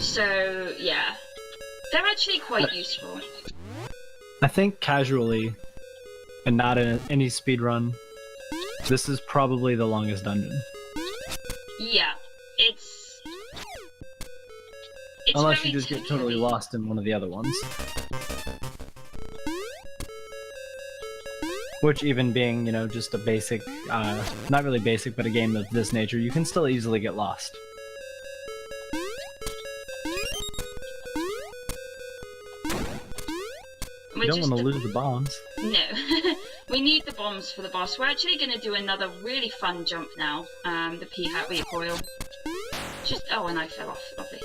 So, yeah. They're actually quite useful. I think casually, and not in any speedrun, this is probably the longest dungeon. Yeah, it's unless you just get totally lost in one of the other ones. Which, even being, you know, just a basic, not really basic, but a game of this nature, you can still easily get lost. You don't want to lose the bombs. No. We need the bombs for the boss. We're actually going to do another really fun jump now. The P-hat recoil. Oh, and I fell off. Lovely.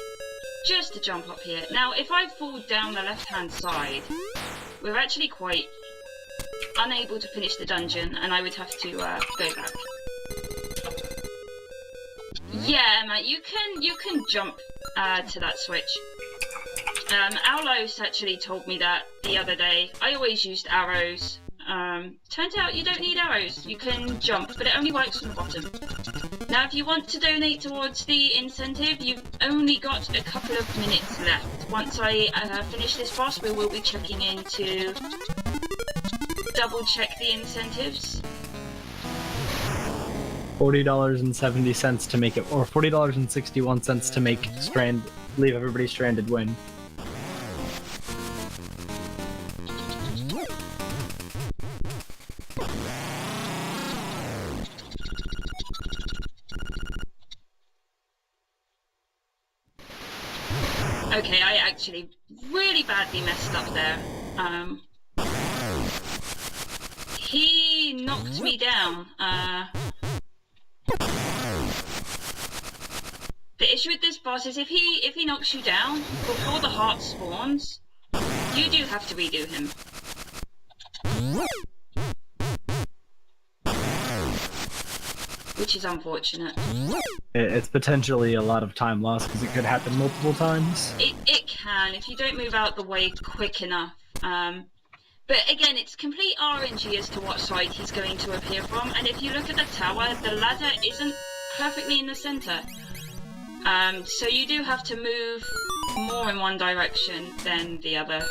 Just to jump up here. Now, if I fall down the left-hand side, we're actually quite unable to finish the dungeon, and I would have to go back. Yeah, Matt, you can jump to that switch. Aulos actually told me that the other day. I always used arrows. Turns out you don't need arrows. You can jump, but it only works from the bottom. Now, if you want to donate towards the incentive, you've only got a couple of minutes left. Once I finish this boss, we will be checking in to double check the incentives. $40.70 to make it, or $40.61 to make leave everybody stranded win. actually really badly messed up there. He knocked me down. The issue with this boss is if he knocks you down before the heart spawns, you do have to redo him. Which is unfortunate. It's potentially a lot of time lost because it could happen multiple times. It can, if you don't move out the way quick enough. But again, it's complete RNG as to what side he's going to appear from, and if you look at the tower, the ladder isn't perfectly in the centre. So you do have to move more in one direction than the other.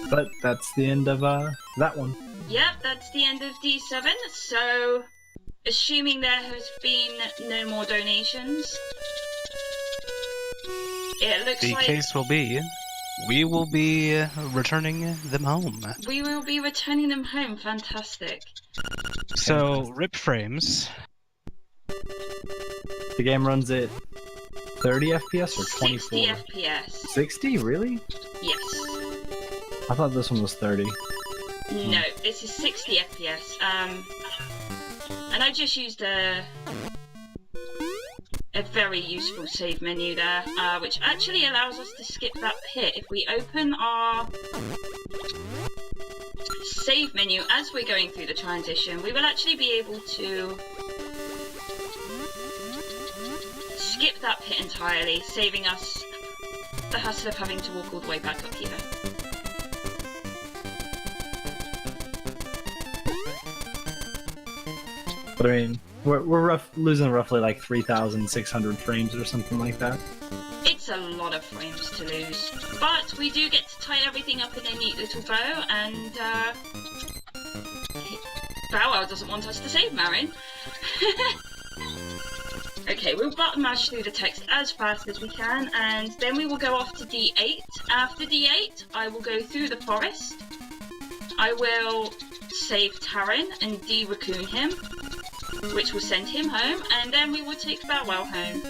But that's the end of that one. Yep, that's the end of D7, so assuming there has been no more donations, it looks The like case will be, we will be returning them home. we will be returning them home. Fantastic. So, rip frames. The game runs at 30 FPS or 24? 60 FPS. 60? Really? Yes. I thought this one was 30. No, this is 60 FPS. And I just used a very useful save menu there, which actually allows us to skip that pit. If we open our save menu as we're going through the transition, we will actually be able to skip that pit entirely, saving us the hassle of having to walk all the way back up here. But I mean, we're losing roughly like 3,600 frames or something like that. It's a lot of frames to lose, but we do get to tie everything up in a neat little bow, and Bow Wow doesn't want us to save Marin. Okay, we'll button mash through the text as fast as we can, and then we will go off to D8. After D8, I will go through the forest. I will save Taran and de-raccoon him, which will send him home, and then we will take Bow Wow home.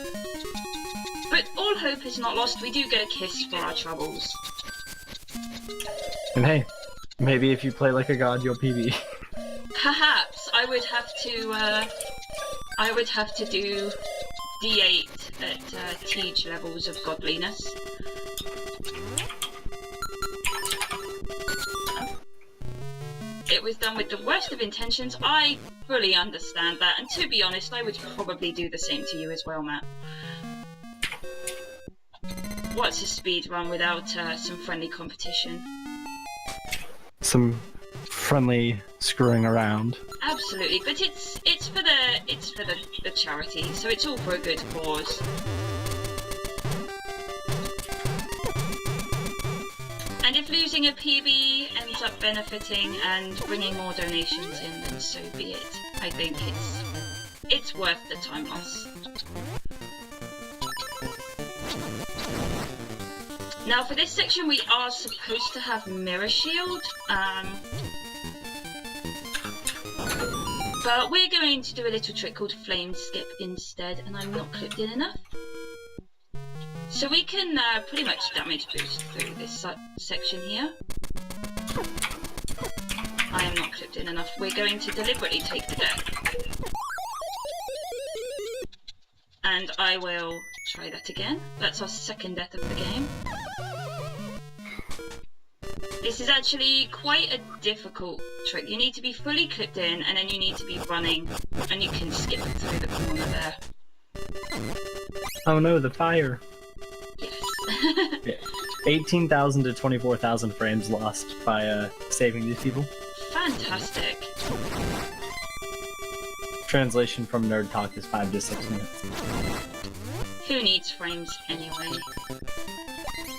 But all hope is not lost, we do get a kiss for our troubles. And hey, maybe if you play like a god, you'll PB. Perhaps I would have to do D8 at Teach levels of godliness. It was done with the worst of intentions. I fully understand that, and to be honest, I would probably do the same to you as well, Matt. What's a speed run without some friendly competition? Some friendly screwing around. Absolutely, but it's for the charity, so it's all for a good cause. And if losing a PB ends up benefiting and bringing more donations in, then so be it. I think it's worth the time loss. Now for this section we are supposed to have Mirror Shield, but we're going to do a little trick called Flame Skip instead, and I'm not clipped in enough. So we can pretty much damage boost through this section here. I am not clipped in enough. We're going to deliberately take the deck. And I will try that again. That's our second death of the game. This is actually quite a difficult trick. You need to be fully clipped in, and then you need to be running, and you can skip through the corner there. Oh no, the fire! Yes. Yeah. 18,000 to 24,000 frames lost by saving these people. Fantastic. Translation from Nerd Talk is 5 to 6 minutes. Who needs frames anyway?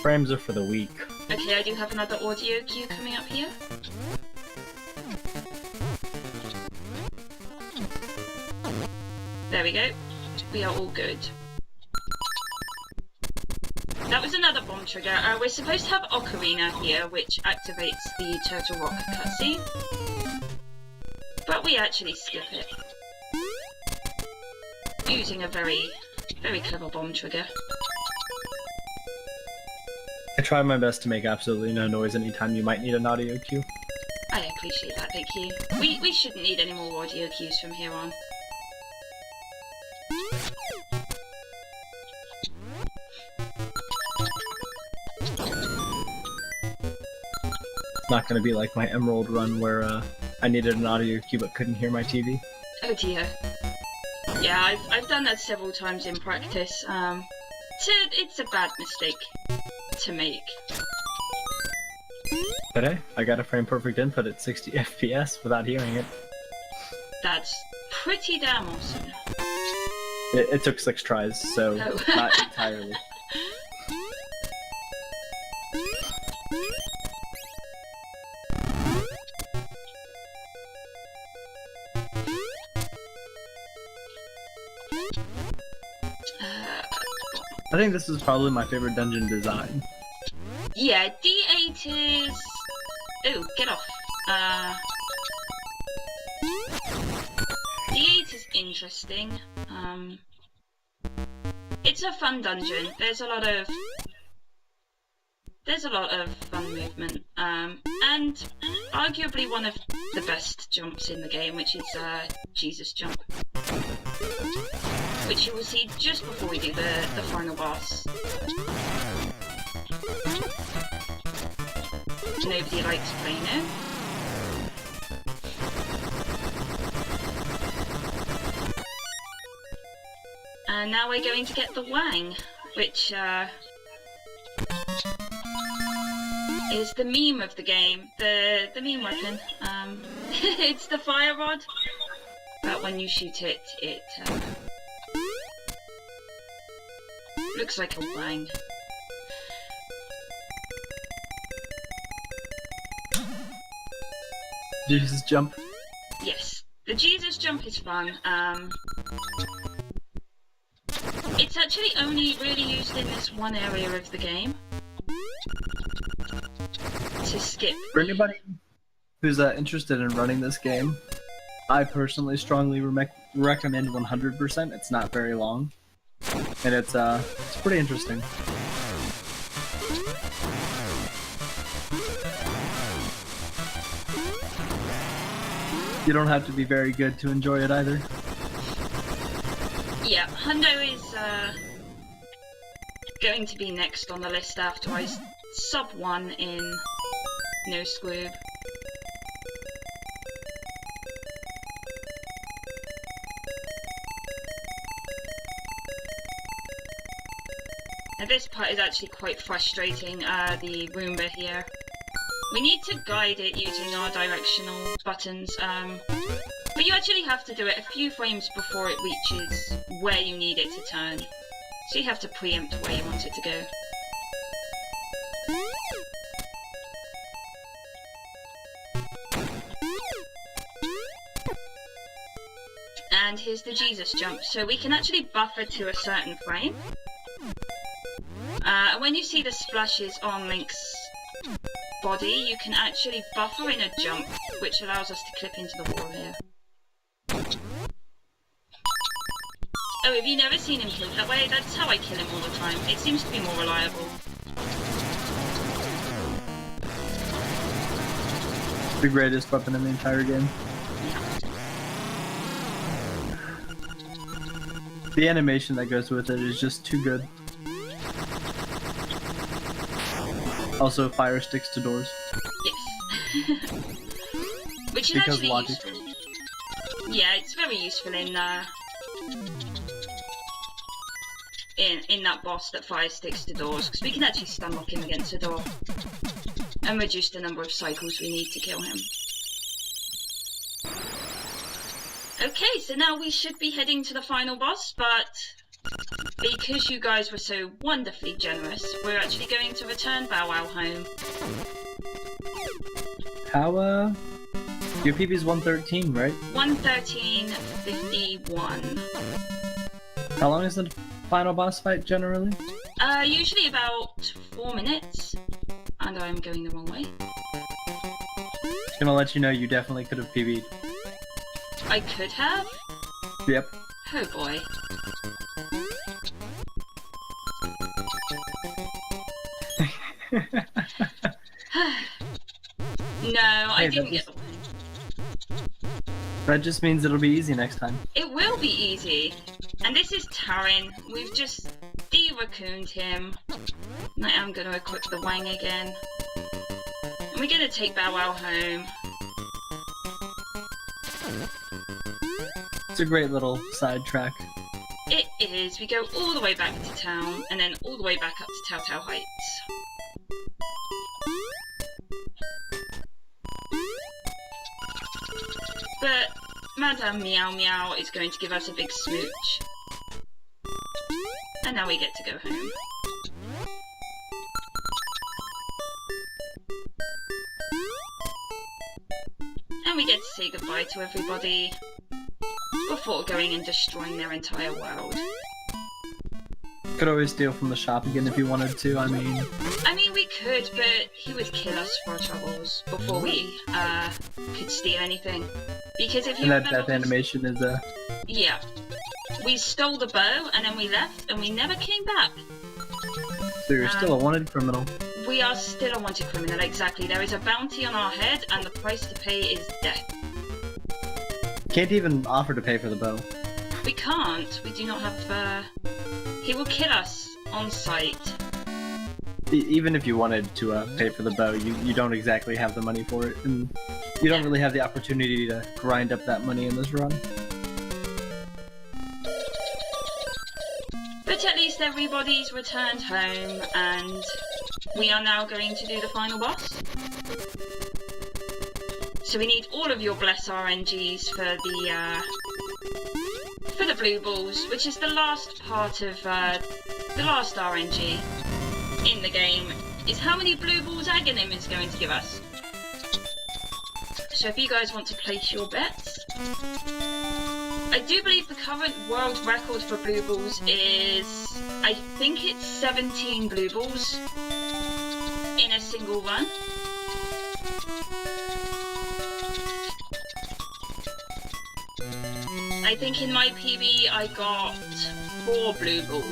Frames are for the weak. Okay, I do have another audio cue coming up here. There we go. We are all good. That was another bomb trigger. We're supposed to have Ocarina here, which activates the Turtle Rock cutscene. But we actually skip it. using a very, very clever bomb trigger. I try my best to make absolutely no noise anytime you might need an audio cue. I appreciate that, thank you. We shouldn't need any more audio cues from here on. It's not going to be like my Emerald run where I needed an audio cue but couldn't hear my TV. Oh dear. Yeah, I've done that several times in practice. It's a bad mistake to make. But hey, I got a frame perfect input at 60 FPS without hearing it. That's pretty damn awesome. It took 6 tries, so Oh. not entirely. I think this is probably my favorite dungeon design. Yeah, D8 is... Oh, get off. D8 is interesting. It's a fun dungeon. There's a lot of fun movement. And arguably one of the best jumps in the game, which is Jesus jump. Which you will see just before we do the final boss. Nobody likes playing it. And now we're going to get the Wang, which is the meme of the game, the meme weapon. It's the fire rod, but when you shoot it, it looks like a Wang. Jesus jump. Yes, the Jesus jump is fun. It's actually only really used in this one area of the game. To skip. For anybody who's interested in running this game, I personally strongly recommend 100%. It's not very long, and it's pretty interesting. You don't have to be very good to enjoy it either. Yeah, Hundo is going to be next on the list after I sub 1 in No Squib. Now this part is actually quite frustrating, the Roomba here. We need to guide it using our directional buttons, but you actually have to do it a few frames before it reaches where you need it to turn. So you have to preempt where you want it to go. And here's the Jesus jump. So we can actually buffer to a certain frame. When you see the splashes on Link's body, you can actually buffer in a jump, which allows us to clip into the wall here. Oh, have you never seen him kill that way? That's how I kill him all the time. It seems to be more reliable. The greatest weapon in the entire game. The animation that goes with it is just too good. Also, fire sticks to doors. Yes. Which is Because actually logic. useful. Yeah, it's very useful in that boss that fire sticks to doors, because we can actually stun lock him against a door and reduce the number of cycles we need to kill him. Okay, so now we should be heading to the final boss, but because you guys were so wonderfully generous, we're actually going to return Bow Wow home. How, your PB's 113, right? 113.51. How long is the final boss fight generally? Usually about 4 minutes. And I'm going the wrong way. Just gonna let you know you definitely could have PB'd. I could have. Yep. Oh boy. No, I Hey, didn't get the win. That just means it'll be easy next time. It will be easy. And this is Tarin. We've just de-raccooned him. And I am going to equip the Wang again. And we're going to take Bow Wow home. It's a great little sidetrack. It is. We go all the way back to town, and then all the way back up to Tao Tao Heights. But Madame Meow Meow is going to give us a big smooch. And now we get to go home. And we get to say goodbye to everybody before going and destroying their entire world. Could always steal from the shop again if you wanted to, I mean, we could, but he would kill us for our troubles before we could steal anything. Because if you and that remember, death animation is a... yeah, we stole the bow and then we left and we never came back. So you're still a wanted criminal. We are still a wanted criminal, exactly. There is a bounty on our head and the price to pay is death. Can't even offer to pay for the bow. We can't. We do not have, he will kill us on sight. Even if you wanted to pay for the bow, you don't exactly have the money for it, and you don't really have the opportunity to grind up that money in this run. But at least everybody's returned home, and we are now going to do the final boss. So we need all of your bless RNGs for the blue balls, which is the last part of the last RNG in the game, is how many blue balls Aghanim is going to give us. So if you guys want to place your bets, I do believe the current world record for blue balls is, I think it's 17 blue balls in a single run. I think in my PB I got 4 blue balls.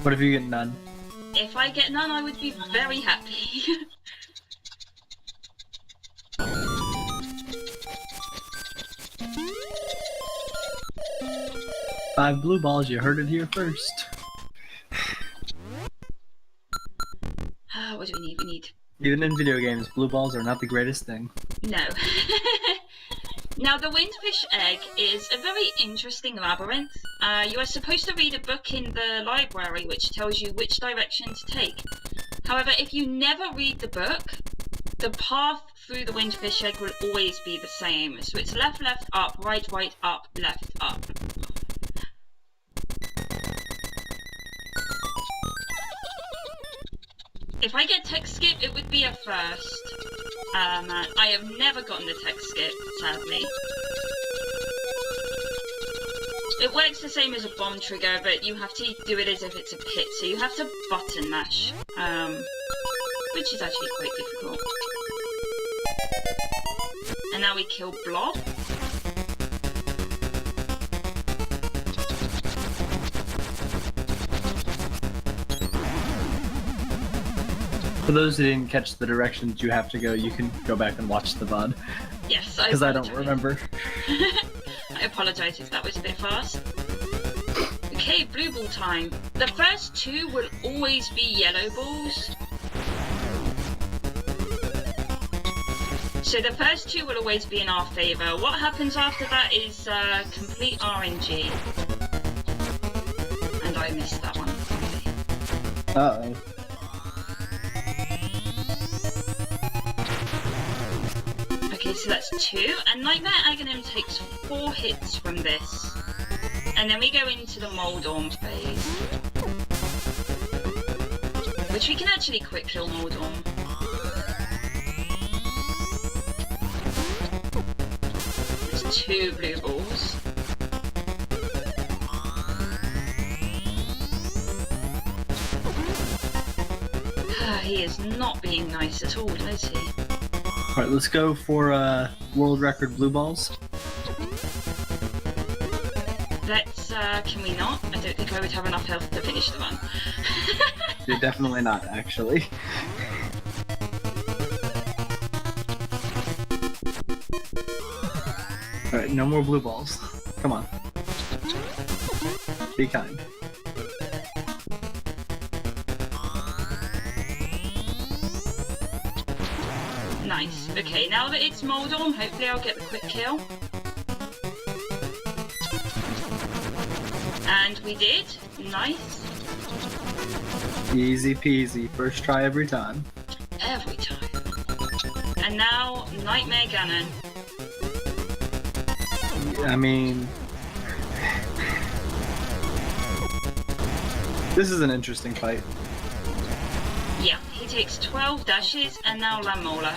What if you get none? If I get none, I would be very happy. 5 blue balls, you heard it here first. What do we need? We need... Even in video games, blue balls are not the greatest thing. No. Now, the Windfish Egg is a very interesting labyrinth. You are supposed to read a book in the library which tells you which direction to take. However, if you never read the book, the path through the Windfish Egg will always be the same. So it's left, left, up, right, right, up, left, up. If I get text skip, it would be a first. I have never gotten the text skip, sadly. It works the same as a bomb trigger, but you have to do it as if it's a pit, so you have to button mash, which is actually quite difficult. And now we kill Blob. For those who didn't catch the directions you have to go, you can go back and watch the VOD. Yes, Because I don't remember. I apologise if that was a bit fast. Okay, blue ball time. The first 2 will always be yellow balls. So the first 2 will always be in our favour. What happens after that is complete RNG. And I missed that one. Uh-oh. Okay, so that's 2, and Nightmare Aghanim takes 4 hits from this. And then we go into the Moldorm phase. Which we can actually quick kill Moldorm. There's 2 blue balls. he is not being nice at all, is he? Alright, let's go for world record blue balls. Let's, can we not? I don't think I would have enough health to finish the run. You're definitely not, actually. Alright, no more blue balls. Come on. Be kind. Nice. Okay, now that it's Moldorm, hopefully I'll get the quick kill. And we did. Nice. Easy peasy. First try every time. Every time. And now, Nightmare Ganon. I mean... This is an interesting fight. Yeah, he takes 12 dashes, and now Lamola,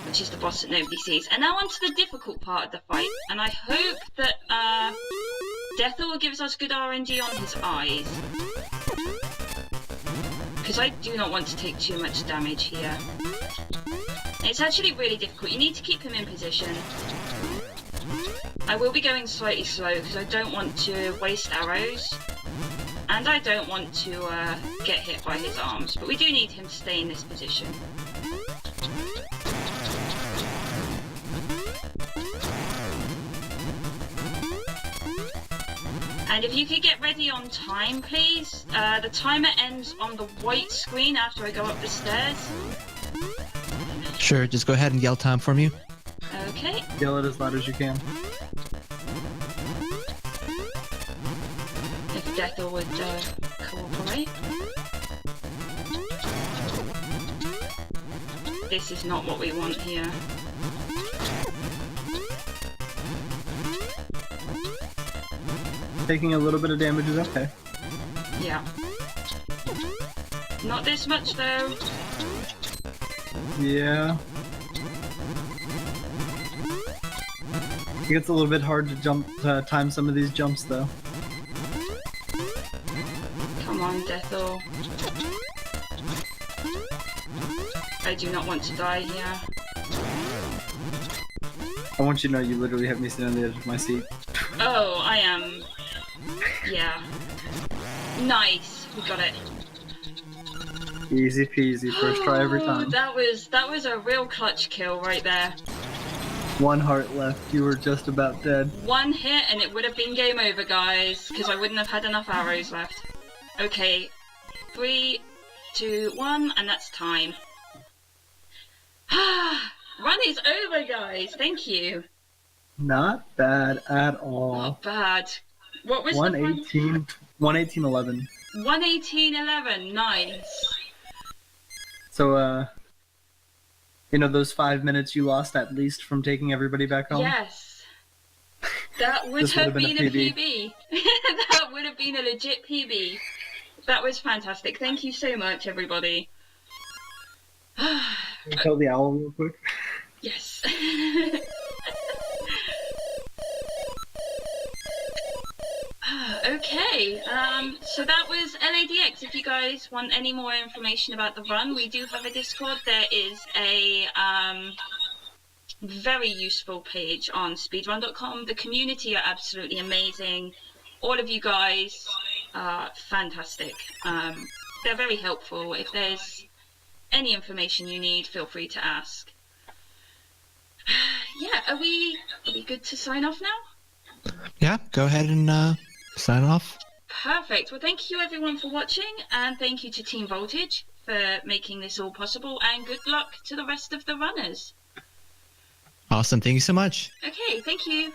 which is the boss that nobody sees. And now onto the difficult part of the fight, and I hope that Deathor gives us good RNG on his eyes. Because I do not want to take too much damage here. It's actually really difficult. You need to keep him in position. I will be going slightly slow because I don't want to waste arrows. And I don't want to get hit by his arms. But we do need him to stay in this position. And if you could get ready on time, please. The timer ends on the white screen after I go up the stairs. Sure, just go ahead and yell time for me. Okay. Yell it as loud as you can. If Deathor would cooperate. This is not what we want here. Taking a little bit of damage is okay. Yeah. Not this much though. Yeah. It gets a little bit hard to time some of these jumps though. Come on, Deathor. I do not want to die here. I want you to know you literally have me sitting on the edge of my seat. Oh, I am. Yeah. Nice. We got it. Easy peasy, first try every time. That was a real clutch kill right there. One heart left, you were just about dead. One hit and it would have been game over, guys, because I wouldn't have had enough arrows left. Okay. 3, 2, 1, and that's time. Run is over, guys. Thank you. Not bad at all. Not bad. What was 118, 118.11. 118.11. Nice. So, you know those 5 minutes you lost at least from taking everybody back home? Yes. That would This have would been have a been a PB. That would have been a legit PB. That was fantastic. Thank you so much, everybody. Can you tell the owl real quick? Yes. Okay, so that was LADX. If you guys want any more information about the run, we do have a Discord. There is a very useful page on speedrun.com. The community are absolutely amazing. All of you guys are fantastic. They're very helpful. If there's any information you need, feel free to ask. Yeah, are we good to sign off now? Yeah, go ahead and sign off. Perfect. Well, thank you everyone for watching, and thank you to Team Voltage for making this all possible, and good luck to the rest of the runners. Awesome. Thank you so much. Okay, thank you.